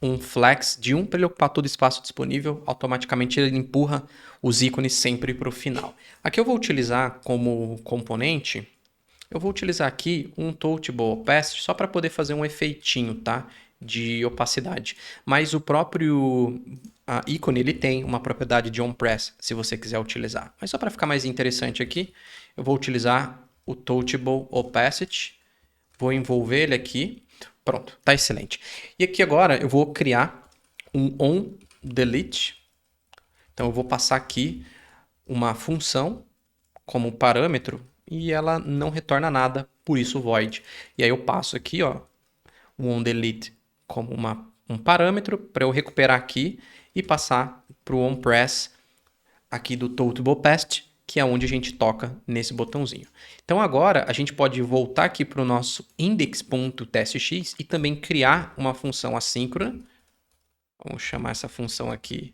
um flex de 1 para ele ocupar todo o espaço disponível. Automaticamente ele empurra os ícones sempre para o final. Aqui eu vou utilizar como componente, eu vou utilizar aqui um Touchable Opacity só para poder fazer um efeitinho, tá? De opacidade. Mas o próprio ícone ele tem uma propriedade de on-press, se você quiser utilizar. Mas só para ficar mais interessante aqui, eu vou utilizar o Touchable Opacity. Vou envolver ele aqui. Pronto, tá excelente. E aqui agora eu vou criar um onDelete. Então eu vou passar aqui uma função como parâmetro e ela não retorna nada, por isso void. E aí eu passo aqui, ó, o onDelete como um parâmetro para eu recuperar aqui e passar para o onPress aqui do Touchable Opacity, que é onde a gente toca nesse botãozinho. Então agora a gente pode voltar aqui para o nosso index.tsx e também criar uma função assíncrona. Vamos chamar essa função aqui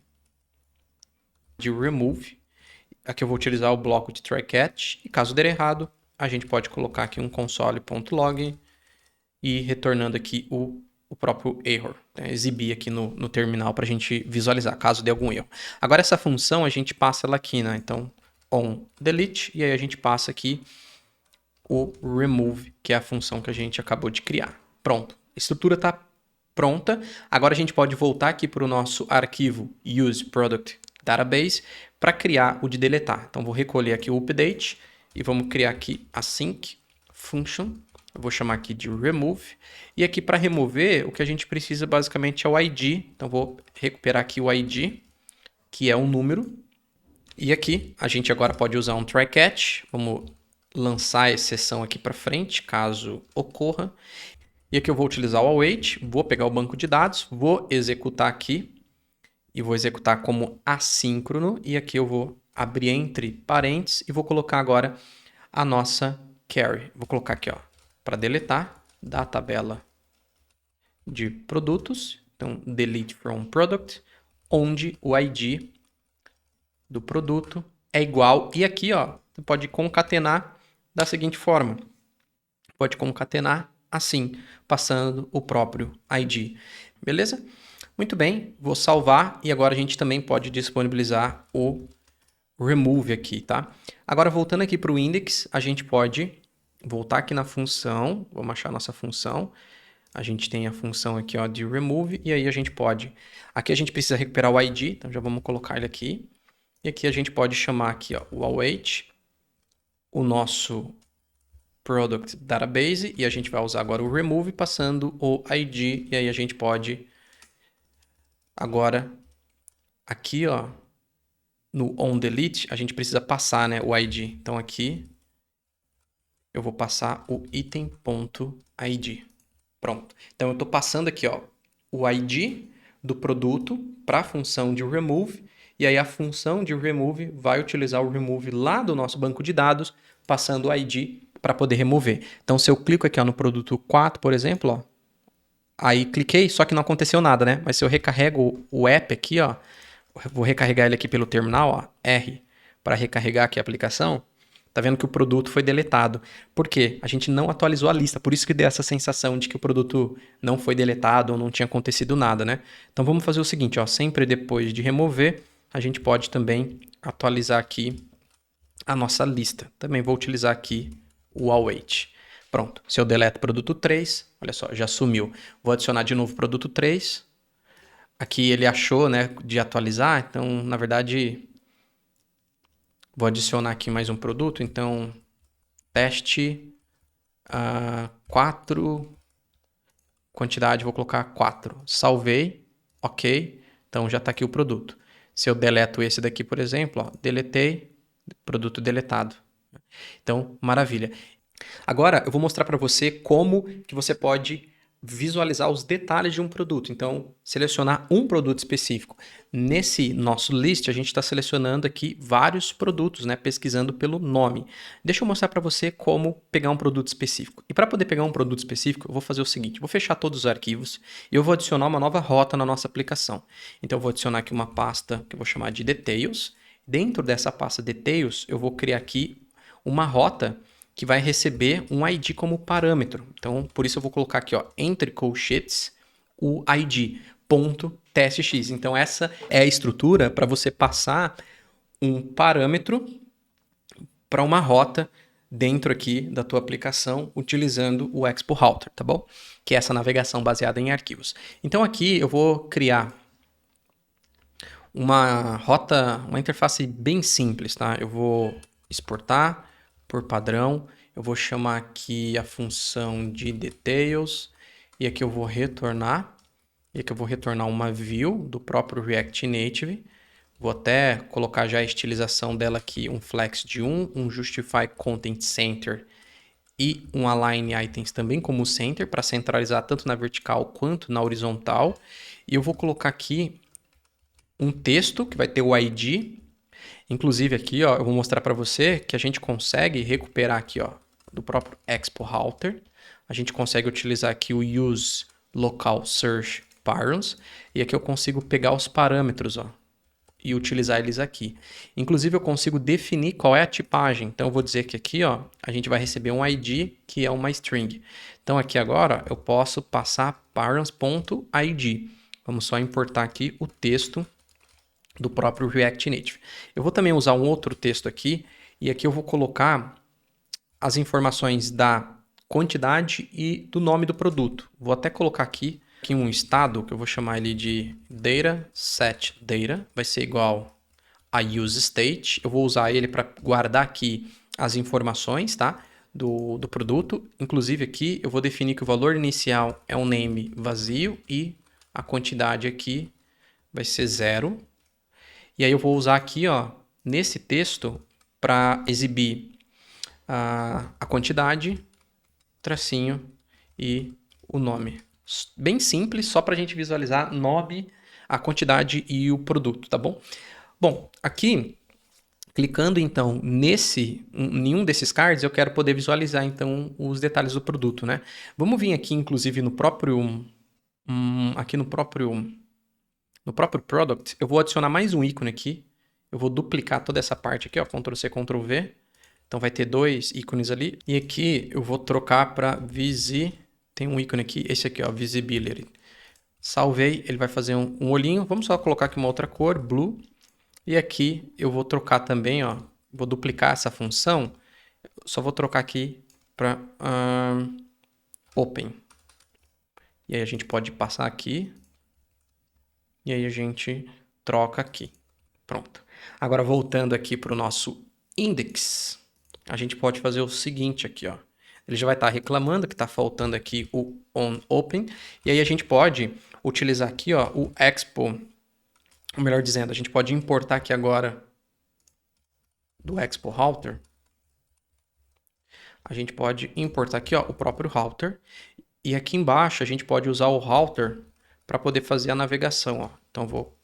de remove. Aqui eu vou utilizar o bloco de try-catch e caso der errado, a gente pode colocar aqui um console.log e retornando aqui o próprio error, né? Exibir aqui no terminal para a gente visualizar, caso dê algum erro. Agora essa função a gente passa ela aqui, né? Então onDelete e aí a gente passa aqui o remove, que é a função que a gente acabou de criar. Pronto, a estrutura está pronta. Agora a gente pode voltar aqui para o nosso arquivo useProductDatabase para criar o de deletar. Então vou recolher aqui o update e vamos criar aqui a sync function. Eu vou chamar aqui de remove. E aqui para remover, o que a gente precisa basicamente é o ID. Então vou recuperar aqui o ID, que é um número. E aqui a gente agora pode usar um try-catch. Vamos lançar a exceção aqui para frente, caso ocorra. E aqui eu vou utilizar o await, vou pegar o banco de dados, vou executar aqui e vou executar como assíncrono. E aqui eu vou abrir entre parênteses e vou colocar agora a nossa query. Vou colocar aqui, ó, para deletar da tabela de produtos. Então, delete from product, onde o ID do produto é igual. E aqui, ó, você pode concatenar da seguinte forma. Pode concatenar assim, passando o próprio ID. Beleza? Muito bem, vou salvar e agora a gente também pode disponibilizar o remove aqui, tá? Agora, voltando aqui para o index, a gente pode voltar aqui na função, vamos achar a nossa função. A gente tem a função aqui, ó, de remove e aí a gente pode... Aqui a gente precisa recuperar o ID, então já vamos colocar ele aqui. E aqui a gente pode chamar aqui, ó, o await, o nosso product database, e a gente vai usar agora o remove passando o ID, e aí a gente pode agora aqui, ó, no onDelete, a gente precisa passar, né, o ID. Então aqui eu vou passar o item.id. Pronto. Então eu estou passando aqui, ó, o ID do produto para a função de remove e aí a função de remove vai utilizar o remove lá do nosso banco de dados, passando o ID para poder remover. Então, se eu clico aqui ó, no produto 4, por exemplo, ó, aí cliquei, só que não aconteceu nada, né? Mas se eu recarrego o app aqui, ó, vou recarregar ele aqui pelo terminal, ó, R, para recarregar aqui a aplicação, tá vendo que o produto foi deletado. Por quê? A gente não atualizou a lista, por isso que deu essa sensação de que o produto não foi deletado ou não tinha acontecido nada, né? Então vamos fazer o seguinte, ó, sempre depois de remover, a gente pode também atualizar aqui a nossa lista. Também vou utilizar aqui o await. Pronto, se eu deleto o produto 3, olha só, já sumiu. Vou adicionar de novo o produto 3. Aqui ele achou, né, de atualizar, então, na verdade, vou adicionar aqui mais um produto. Então, teste 4, quantidade, vou colocar 4. Salvei, ok. Então, já está aqui o produto. Se eu deleto esse daqui, por exemplo, ó, deletei, produto deletado. Então, maravilha. Agora, eu vou mostrar para você como que você pode visualizar os detalhes de um produto. Então, selecionar um produto específico. Nesse nosso list, a gente está selecionando aqui vários produtos, né? Pesquisando pelo nome. Deixa eu mostrar para você como pegar um produto específico. E para poder pegar um produto específico, eu vou fazer o seguinte. Vou fechar todos os arquivos e eu vou adicionar uma nova rota na nossa aplicação. Então, eu vou adicionar aqui uma pasta que eu vou chamar de Details. Dentro dessa pasta Details, eu vou criar aqui uma rota que vai receber um ID como parâmetro. Então, por isso eu vou colocar aqui, ó, entre colchetes, o ID, ponto teste.x. Então, essa é a estrutura para você passar um parâmetro para uma rota dentro aqui da tua aplicação, utilizando o Expo Router, tá bom? Que é essa navegação baseada em arquivos. Então, aqui eu vou criar uma rota, uma interface bem simples, tá? Eu vou exportar por padrão. Eu vou chamar aqui a função de details e aqui eu vou retornar. E aqui eu vou retornar uma view do próprio React Native. Vou até colocar já a estilização dela aqui, um flex de 1, um justify content center e um align items também como center para centralizar tanto na vertical quanto na horizontal. E eu vou colocar aqui um texto que vai ter o ID. Inclusive aqui, ó, eu vou mostrar para você que a gente consegue recuperar aqui, ó, do próprio Expo Router. A gente consegue utilizar aqui o use local search params e aqui eu consigo pegar os parâmetros, ó, e utilizar eles aqui. Inclusive eu consigo definir qual é a tipagem. Então eu vou dizer que aqui, ó, a gente vai receber um ID que é uma string. Então aqui agora eu posso passar params.id. Vamos só importar aqui o texto do próprio React Native. Eu vou também usar um outro texto aqui, e aqui eu vou colocar as informações da quantidade e do nome do produto. Vou até colocar aqui um estado, que eu vou chamar ele de data set data, vai ser igual a use state. Eu vou usar ele para guardar aqui as informações, tá? Do produto. Inclusive aqui eu vou definir que o valor inicial é um name vazio e a quantidade aqui vai ser 0. E aí eu vou usar aqui, ó, nesse texto, para exibir a quantidade, tracinho e o nome. Bem simples, só para a gente visualizar nome, a quantidade e o produto, tá bom? Bom, aqui, clicando então em um desses cards, eu quero poder visualizar então os detalhes do produto, né? Vamos vir aqui, inclusive, no próprio product, eu vou adicionar mais um ícone aqui. Eu vou duplicar toda essa parte aqui, ó, Ctrl C, Ctrl V. Então vai ter dois ícones ali. E aqui eu vou trocar para tem um ícone aqui, esse aqui, ó, Visibility. Salvei, ele vai fazer um olhinho. Vamos só colocar aqui uma outra cor, Blue. E aqui eu vou trocar também, ó, vou duplicar essa função. Só vou trocar aqui para Open. E aí a gente pode passar aqui. E aí a gente troca aqui. Pronto. Agora voltando aqui para o nosso index, a gente pode fazer o seguinte aqui, ó. Ele já vai estar reclamando que está faltando aqui o onOpen. E aí a gente pode utilizar aqui, ó, o Expo, ou melhor dizendo, a gente pode importar aqui agora do Expo Router. A gente pode importar aqui, ó, o próprio router. E aqui embaixo a gente pode usar o router para poder fazer a navegação, ó. Então vou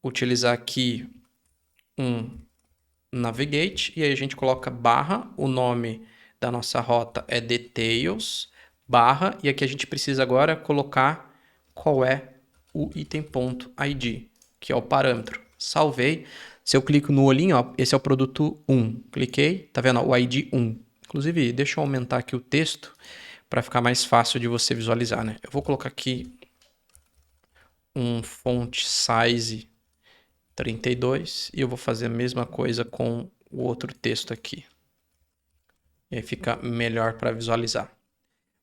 utilizar aqui um navigate, e aí a gente coloca barra, o nome da nossa rota é details, barra, e aqui a gente precisa agora colocar qual é o item.id, que é o parâmetro. Salvei. Se eu clico no olhinho, ó, esse é o produto 1. Cliquei, tá vendo? O ID 1. Inclusive, deixa eu aumentar aqui o texto para ficar mais fácil de você visualizar, né? Eu vou colocar aqui um font size 32 e eu vou fazer a mesma coisa com o outro texto aqui. E aí fica melhor para visualizar.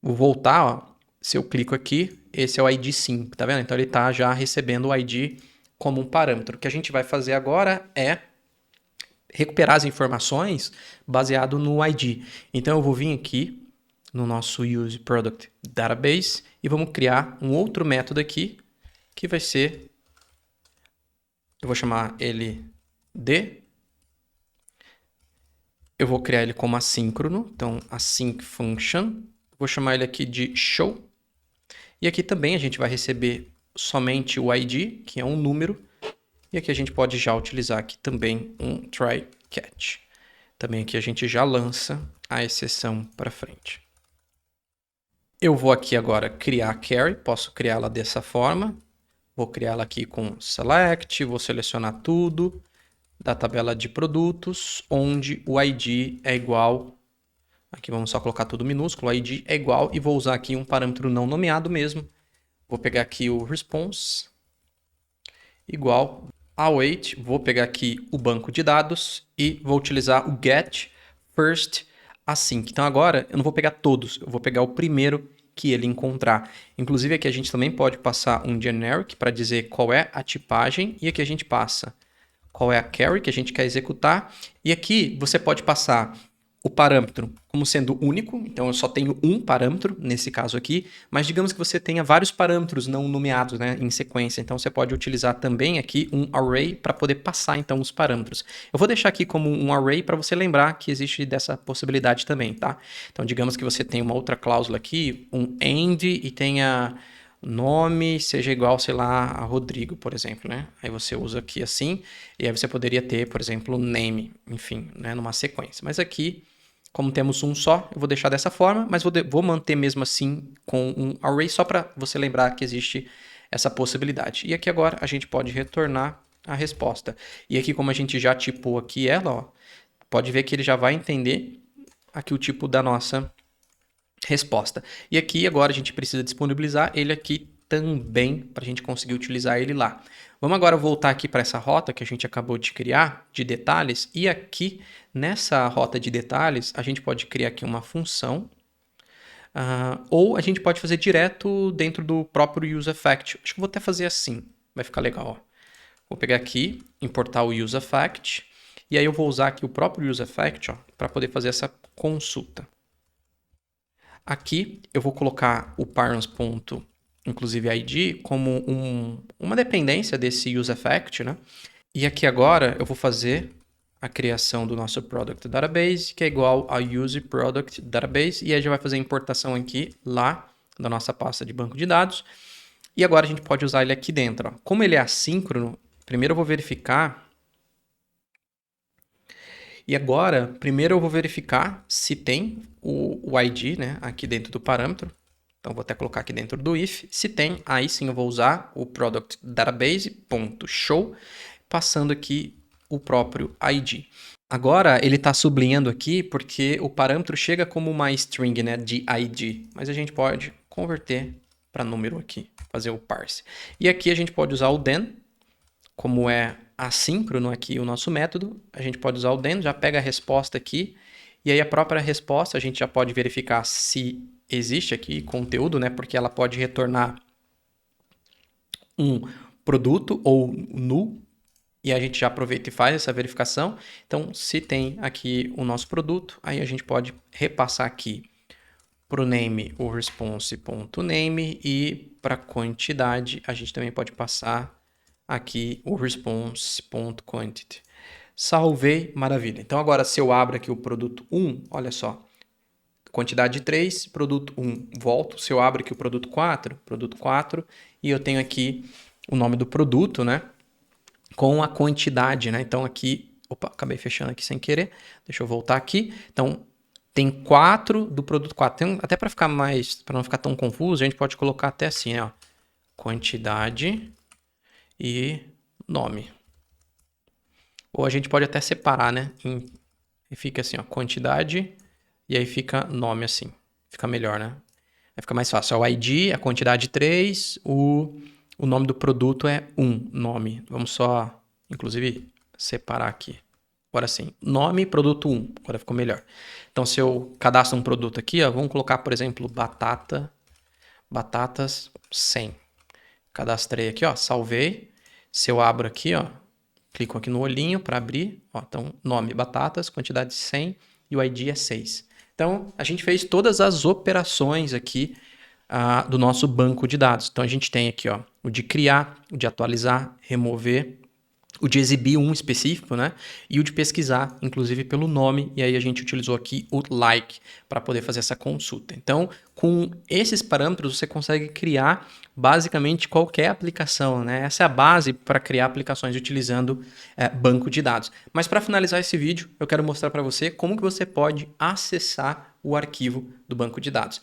Vou voltar, ó. Se eu clico aqui, esse é o ID 5, tá vendo? Então ele está já recebendo o ID como um parâmetro. O que a gente vai fazer agora é recuperar as informações baseado no ID. Então eu vou vir aqui no nosso Use Product Database e vamos criar um outro método aqui que vai ser, eu vou chamar ele de, eu vou criar ele como assíncrono, então async function, vou chamar ele aqui de show, e aqui também a gente vai receber somente o ID, que é um número, e aqui a gente pode já utilizar aqui também um try catch. Também aqui a gente já lança a exceção para frente. Eu vou aqui agora criar a query, posso criá-la dessa forma. Vou criá-la aqui com select, vou selecionar tudo da tabela de produtos, onde o ID é igual, aqui vamos só colocar tudo minúsculo, o ID é igual, e vou usar aqui um parâmetro não nomeado mesmo. Vou pegar aqui o response, igual await, vou pegar aqui o banco de dados e vou utilizar o get first async. Então agora eu não vou pegar todos, eu vou pegar o primeiro que ele encontrar. Inclusive aqui a gente também pode passar um generic para dizer qual é a tipagem, e aqui a gente passa qual é a query que a gente quer executar, e aqui você pode passar o parâmetro como sendo único, então eu só tenho um parâmetro nesse caso aqui, mas digamos que você tenha vários parâmetros não nomeados, né, em sequência, então você pode utilizar também aqui um array para poder passar então os parâmetros. Eu vou deixar aqui como um array para você lembrar que existe dessa possibilidade também, tá? Então digamos que você tem uma outra cláusula aqui, um end, e tenha nome seja igual, sei lá, a Rodrigo, por exemplo, né? Aí você usa aqui assim, e aí você poderia ter, por exemplo, name, enfim, né, numa sequência. Mas aqui, como temos um só, eu vou deixar dessa forma, mas vou manter mesmo assim com um array, só para você lembrar que existe essa possibilidade. E aqui agora a gente pode retornar a resposta. E aqui, como a gente já tipou aqui ela, ó, pode ver que ele já vai entender aqui o tipo da nossa resposta. E aqui agora a gente precisa disponibilizar ele aqui também para a gente conseguir utilizar ele lá. Vamos agora voltar aqui para essa rota que a gente acabou de criar, de detalhes, e aqui nessa rota de detalhes a gente pode criar aqui uma função, ou a gente pode fazer direto dentro do próprio useEffect. Acho que vou até fazer assim, vai ficar legal. Ó. Vou pegar aqui, importar o useEffect, e aí eu vou usar aqui o próprio useEffect para poder fazer essa consulta. Aqui eu vou colocar o params.inclusive ID como uma dependência desse useEffect, né? E aqui agora eu vou fazer a criação do nosso Product Database, que é igual a Use Product Database, e aí já vai fazer a importação aqui lá da nossa pasta de banco de dados. E agora a gente pode usar ele aqui dentro. Ó. Como ele é assíncrono, primeiro eu vou verificar. E agora, primeiro eu vou verificar se tem o ID, né, aqui dentro do parâmetro. Então, vou até colocar aqui dentro do if. Se tem, aí sim eu vou usar o product database.show, passando aqui o próprio ID. Agora, ele está sublinhando aqui porque o parâmetro chega como uma string, né, de ID. Mas a gente pode converter para número aqui, fazer o parse. E aqui a gente pode usar o then, como é assíncrono aqui o nosso método, a gente pode usar o then, já pega a resposta aqui, e aí a própria resposta a gente já pode verificar se existe aqui conteúdo, né? Porque ela pode retornar um produto ou null, e a gente já aproveita e faz essa verificação. Então, se tem aqui o nosso produto, aí a gente pode repassar aqui para o name o response.name, e para quantidade a gente também pode passar aqui o response.quantity. Salvei, maravilha. Então agora se eu abro aqui o produto 1, olha só, quantidade 3, produto 1, volto. Se eu abro aqui o produto 4, e eu tenho aqui o nome do produto, né? com a quantidade, né? Então aqui, opa, acabei fechando aqui sem querer. Deixa eu voltar aqui. Então tem 4 do produto 4. Tem, até para ficar mais, para não ficar tão confuso, a gente pode colocar até assim, ó, quantidade e nome. Ou a gente pode até separar, né? E fica assim, ó, quantidade e aí fica nome assim. Fica melhor, né? Aí fica mais fácil. O ID, a quantidade 3, o nome do produto é 1, nome. Vamos só, inclusive, separar aqui. Agora sim, nome, produto 1. Agora ficou melhor. Então, se eu cadastro um produto aqui, ó, vamos colocar, por exemplo, batatas 100. Cadastrei aqui, ó, salvei. Se eu abro aqui, ó, clico aqui no olhinho para abrir. Ó, então, nome, batatas, quantidade 100 e o ID é 6. Então, a gente fez todas as operações aqui do nosso banco de dados. Então, a gente tem aqui ó, o de criar, o de atualizar, remover, o de exibir um específico, né? E o de pesquisar, inclusive pelo nome. E aí a gente utilizou aqui o like para poder fazer essa consulta. Então, com esses parâmetros, você consegue criar basicamente qualquer aplicação, né? Essa é a base para criar aplicações utilizando banco de dados. Mas para finalizar esse vídeo, eu quero mostrar para você como que você pode acessar o arquivo do banco de dados.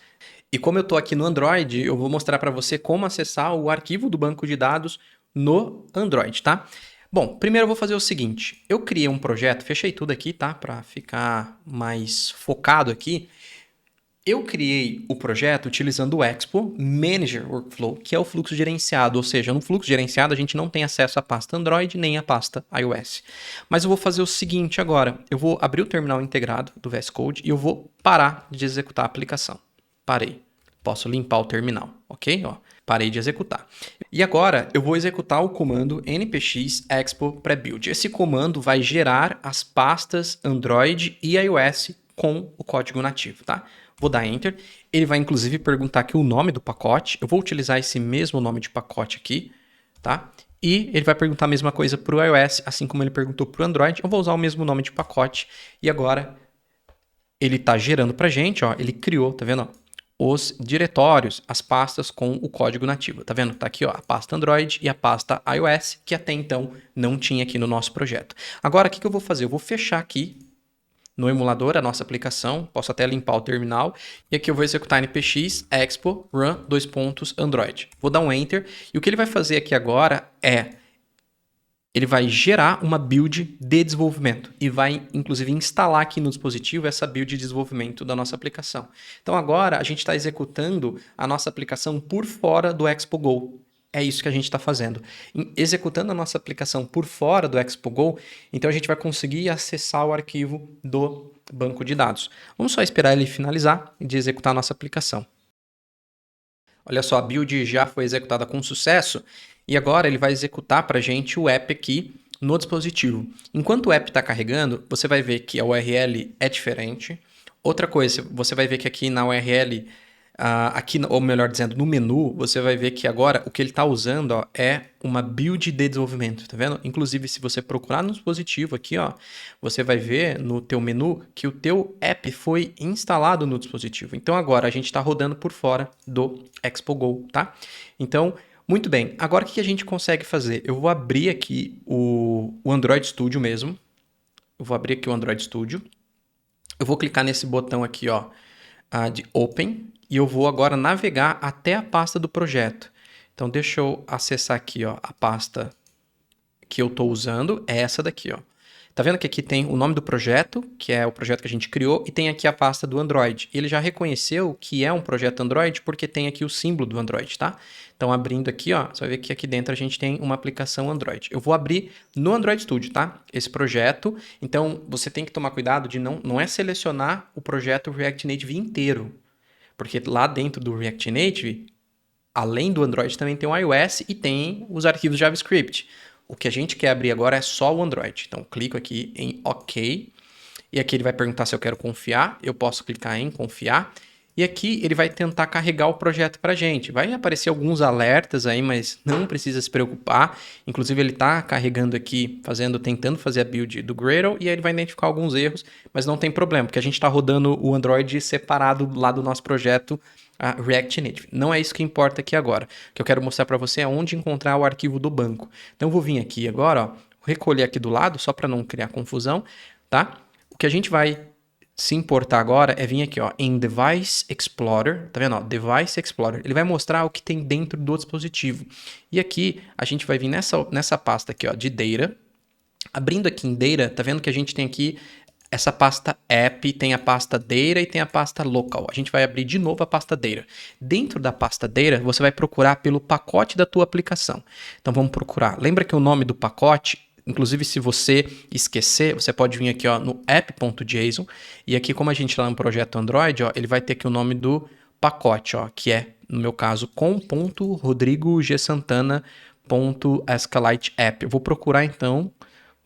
E como eu estou aqui no Android, eu vou mostrar para você como acessar o arquivo do banco de dados no Android, tá? Bom, primeiro eu vou fazer o seguinte, eu criei um projeto, fechei tudo aqui, tá? Para ficar mais focado aqui. Eu criei o projeto utilizando o Expo Manager Workflow, que é o fluxo gerenciado, ou seja, no fluxo gerenciado a gente não tem acesso à pasta Android nem à pasta iOS. Mas eu vou fazer o seguinte agora, eu vou abrir o terminal integrado do VS Code e eu vou parar de executar a aplicação. Parei. Posso limpar o terminal, ok? Ó, parei de executar. E agora eu vou executar o comando npx expo prebuild. Esse comando vai gerar as pastas Android e iOS com o código nativo, tá? Vou dar Enter. Ele vai inclusive perguntar aqui o nome do pacote. Eu vou utilizar esse mesmo nome de pacote aqui, tá? E ele vai perguntar a mesma coisa para o iOS, assim como ele perguntou para o Android. Eu vou usar o mesmo nome de pacote. E agora ele está gerando para a gente, ó, ele criou, tá vendo? Ó, os diretórios, as pastas com o código nativo. Tá vendo? Tá aqui ó, a pasta Android e a pasta iOS, que até então não tinha aqui no nosso projeto. Agora, o que eu vou fazer? Eu vou fechar aqui no emulador a nossa aplicação, posso até limpar o terminal, e aqui eu vou executar npx expo run Android. Vou dar um Enter, e o que ele vai fazer aqui agora é ele vai gerar uma build de desenvolvimento e vai, inclusive, instalar aqui no dispositivo essa build de desenvolvimento da nossa aplicação. Então, agora, a gente está executando a nossa aplicação por fora do Expo Go. É isso que a gente está fazendo. Executando a nossa aplicação por fora do Expo Go, então a gente vai conseguir acessar o arquivo do banco de dados. Vamos só esperar ele finalizar de executar a nossa aplicação. Olha só, a build já foi executada com sucesso e agora ele vai executar para a gente o app aqui no dispositivo. Enquanto o app está carregando, você vai ver que a URL é diferente. Outra coisa, você vai ver que aqui na URL, aqui, ou melhor dizendo, no menu, você vai ver que agora o que ele está usando ó, é uma build de desenvolvimento, tá vendo? Inclusive, se você procurar no dispositivo aqui, ó, você vai ver no teu menu que o teu app foi instalado no dispositivo. Então, agora a gente está rodando por fora do Expo Go, tá? Então, muito bem. Agora, o que a gente consegue fazer? Eu vou abrir aqui o Android Studio mesmo. Eu vou abrir aqui o Android Studio. Eu vou clicar nesse botão aqui, ó, de Open. E eu vou agora navegar até a pasta do projeto. Então, deixa eu acessar aqui ó, a pasta que eu estou usando. É essa daqui. Ó. Tá vendo que aqui tem o nome do projeto, que é o projeto que a gente criou, e tem aqui a pasta do Android. Ele já reconheceu que é um projeto Android porque tem aqui o símbolo do Android, tá? Então, abrindo aqui, ó, você vai ver que aqui dentro a gente tem uma aplicação Android. Eu vou abrir no Android Studio, tá? Esse projeto. Então, você tem que tomar cuidado de não é selecionar o projeto React Native inteiro. Porque lá dentro do React Native, além do Android, também tem o iOS e tem os arquivos JavaScript. O que a gente quer abrir agora é só o Android. Então, clico aqui em OK. E aqui ele vai perguntar se eu quero confiar. Eu posso clicar em confiar. E aqui ele vai tentar carregar o projeto para a gente. Vai aparecer alguns alertas aí, mas não precisa se preocupar. Inclusive ele está carregando aqui, tentando fazer a build do Gradle e aí ele vai identificar alguns erros, mas não tem problema, porque a gente está rodando o Android separado lá do nosso projeto a React Native. Não é isso que importa aqui agora. O que eu quero mostrar para você é onde encontrar o arquivo do banco. Então eu vou vir aqui agora, ó, recolher aqui do lado, só para não criar confusão, tá? O que a gente vai se importar agora é vir aqui, ó, em Device Explorer, tá vendo, ó, Device Explorer. Ele vai mostrar o que tem dentro do dispositivo. E aqui a gente vai vir nessa pasta aqui, ó, de Data. Abrindo aqui em Data, tá vendo que a gente tem aqui essa pasta App, tem a pasta Data e tem a pasta Local. A gente vai abrir de novo a pasta Data. Dentro da pasta Data, você vai procurar pelo pacote da tua aplicação. Então vamos procurar. Lembra que o nome do pacote, inclusive se você esquecer, você pode vir aqui, ó, no app.json, e aqui como a gente está no projeto Android, ó, ele vai ter aqui o nome do pacote, ó, que é, no meu caso, com.rodrigogSantana.SQLiteApp. Eu vou procurar então,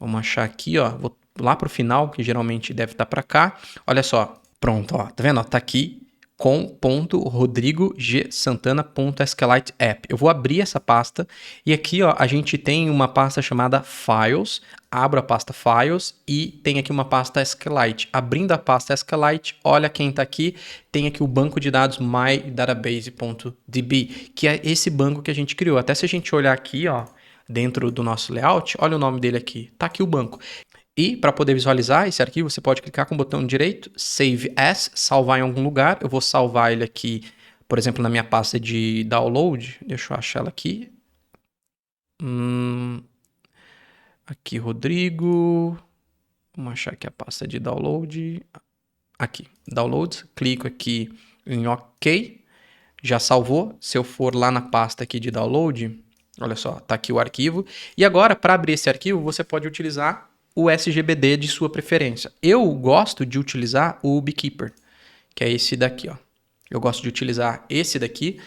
vamos achar aqui, ó, vou lá para o final, que geralmente deve estar para cá. Olha só, pronto, ó, tá vendo? Ó, tá aqui com.rodrigogSantana.SQLiteApp. Eu vou abrir essa pasta e aqui, ó, a gente tem uma pasta chamada Files. Abro a pasta Files e tem aqui uma pasta SQLite. Abrindo a pasta SQLite, olha quem está aqui. Tem aqui o banco de dados mydatabase.db, que é esse banco que a gente criou. Até se a gente olhar aqui, ó, dentro do nosso layout, olha o nome dele aqui. Tá aqui o banco. E para poder visualizar esse arquivo, você pode clicar com o botão direito, Save As, salvar em algum lugar. Eu vou salvar ele aqui, por exemplo, na minha pasta de download. Deixa eu achar ela aqui. Aqui, Rodrigo. Vamos achar aqui a pasta de download. Aqui, Downloads. Clico aqui em OK. Já salvou. Se eu for lá na pasta aqui de download, olha só, tá aqui o arquivo. E agora, para abrir esse arquivo, você pode utilizar o SGBD de sua preferência. Eu gosto de utilizar o Beekeeper, que é esse daqui, ó. Eu gosto de utilizar esse daqui.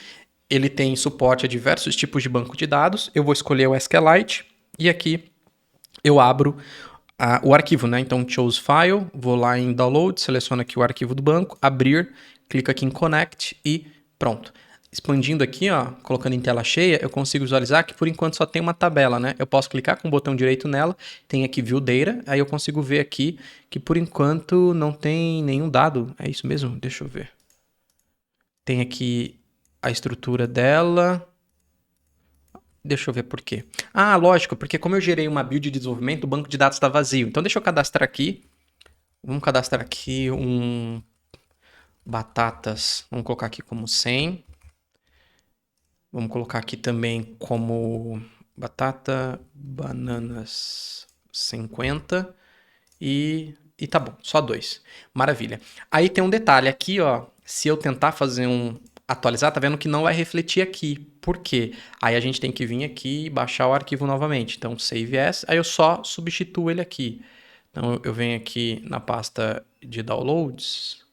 Ele tem suporte a diversos tipos de banco de dados. Eu vou escolher o SQLite e aqui eu abro o arquivo, né? Então, Choose File, vou lá em Download, seleciono aqui o arquivo do banco, abrir, clico aqui em Connect e pronto. Expandindo aqui, ó, colocando em tela cheia, eu consigo visualizar que por enquanto só tem uma tabela, né? Eu posso clicar com o botão direito nela, tem aqui View Data, aí eu consigo ver aqui que por enquanto não tem nenhum dado. É isso mesmo? Deixa eu ver. Tem aqui a estrutura dela. Deixa eu ver por quê. Ah, lógico, porque como eu gerei uma build de desenvolvimento, o banco de dados está vazio. Então deixa eu cadastrar aqui. Vamos cadastrar aqui um batatas. Vamos colocar aqui como 100. Vamos colocar aqui também como batata, bananas 50 e tá bom, só 2. Maravilha. Aí tem um detalhe aqui, ó, se eu tentar fazer atualizar, tá vendo que não vai refletir aqui. Por quê? Aí a gente tem que vir aqui e baixar o arquivo novamente. Então, Save As, aí eu só substituo ele aqui. Então, eu venho aqui na pasta de Downloads,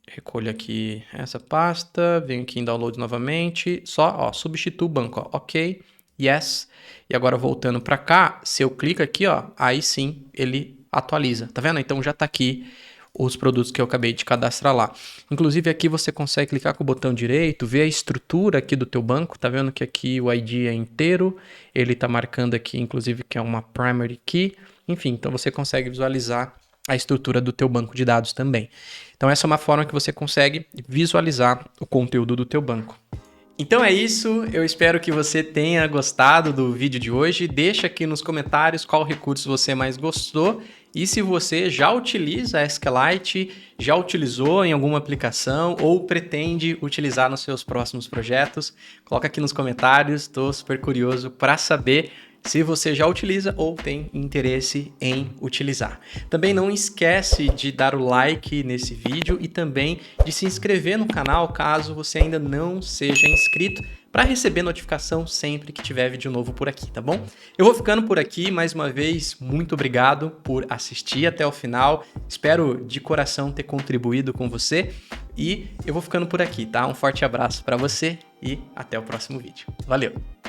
recolho aqui essa pasta, venho aqui em Downloads novamente, só, ó, substituo o banco, ó, OK, Yes. E agora voltando para cá, se eu clico aqui, ó, aí sim ele atualiza, tá vendo? Então já tá aqui os produtos que eu acabei de cadastrar lá. Inclusive aqui você consegue clicar com o botão direito, ver a estrutura aqui do teu banco, tá vendo que aqui o ID é inteiro, ele tá marcando aqui inclusive que é uma primary key, enfim, então você consegue visualizar a estrutura do teu banco de dados também. Então essa é uma forma que você consegue visualizar o conteúdo do teu banco. Então é isso, eu espero que você tenha gostado do vídeo de hoje. Deixa aqui nos comentários qual recurso você mais gostou e se você já utiliza a SQLite, já utilizou em alguma aplicação ou pretende utilizar nos seus próximos projetos. Coloca aqui nos comentários, estou super curioso para saber se você já utiliza ou tem interesse em utilizar. Também não esquece de dar o like nesse vídeo e também de se inscrever no canal caso você ainda não seja inscrito para receber notificação sempre que tiver vídeo novo por aqui, tá bom? Eu vou ficando por aqui, mais uma vez, muito obrigado por assistir até o final. Espero de coração ter contribuído com você e eu vou ficando por aqui, tá? Um forte abraço para você e até o próximo vídeo. Valeu!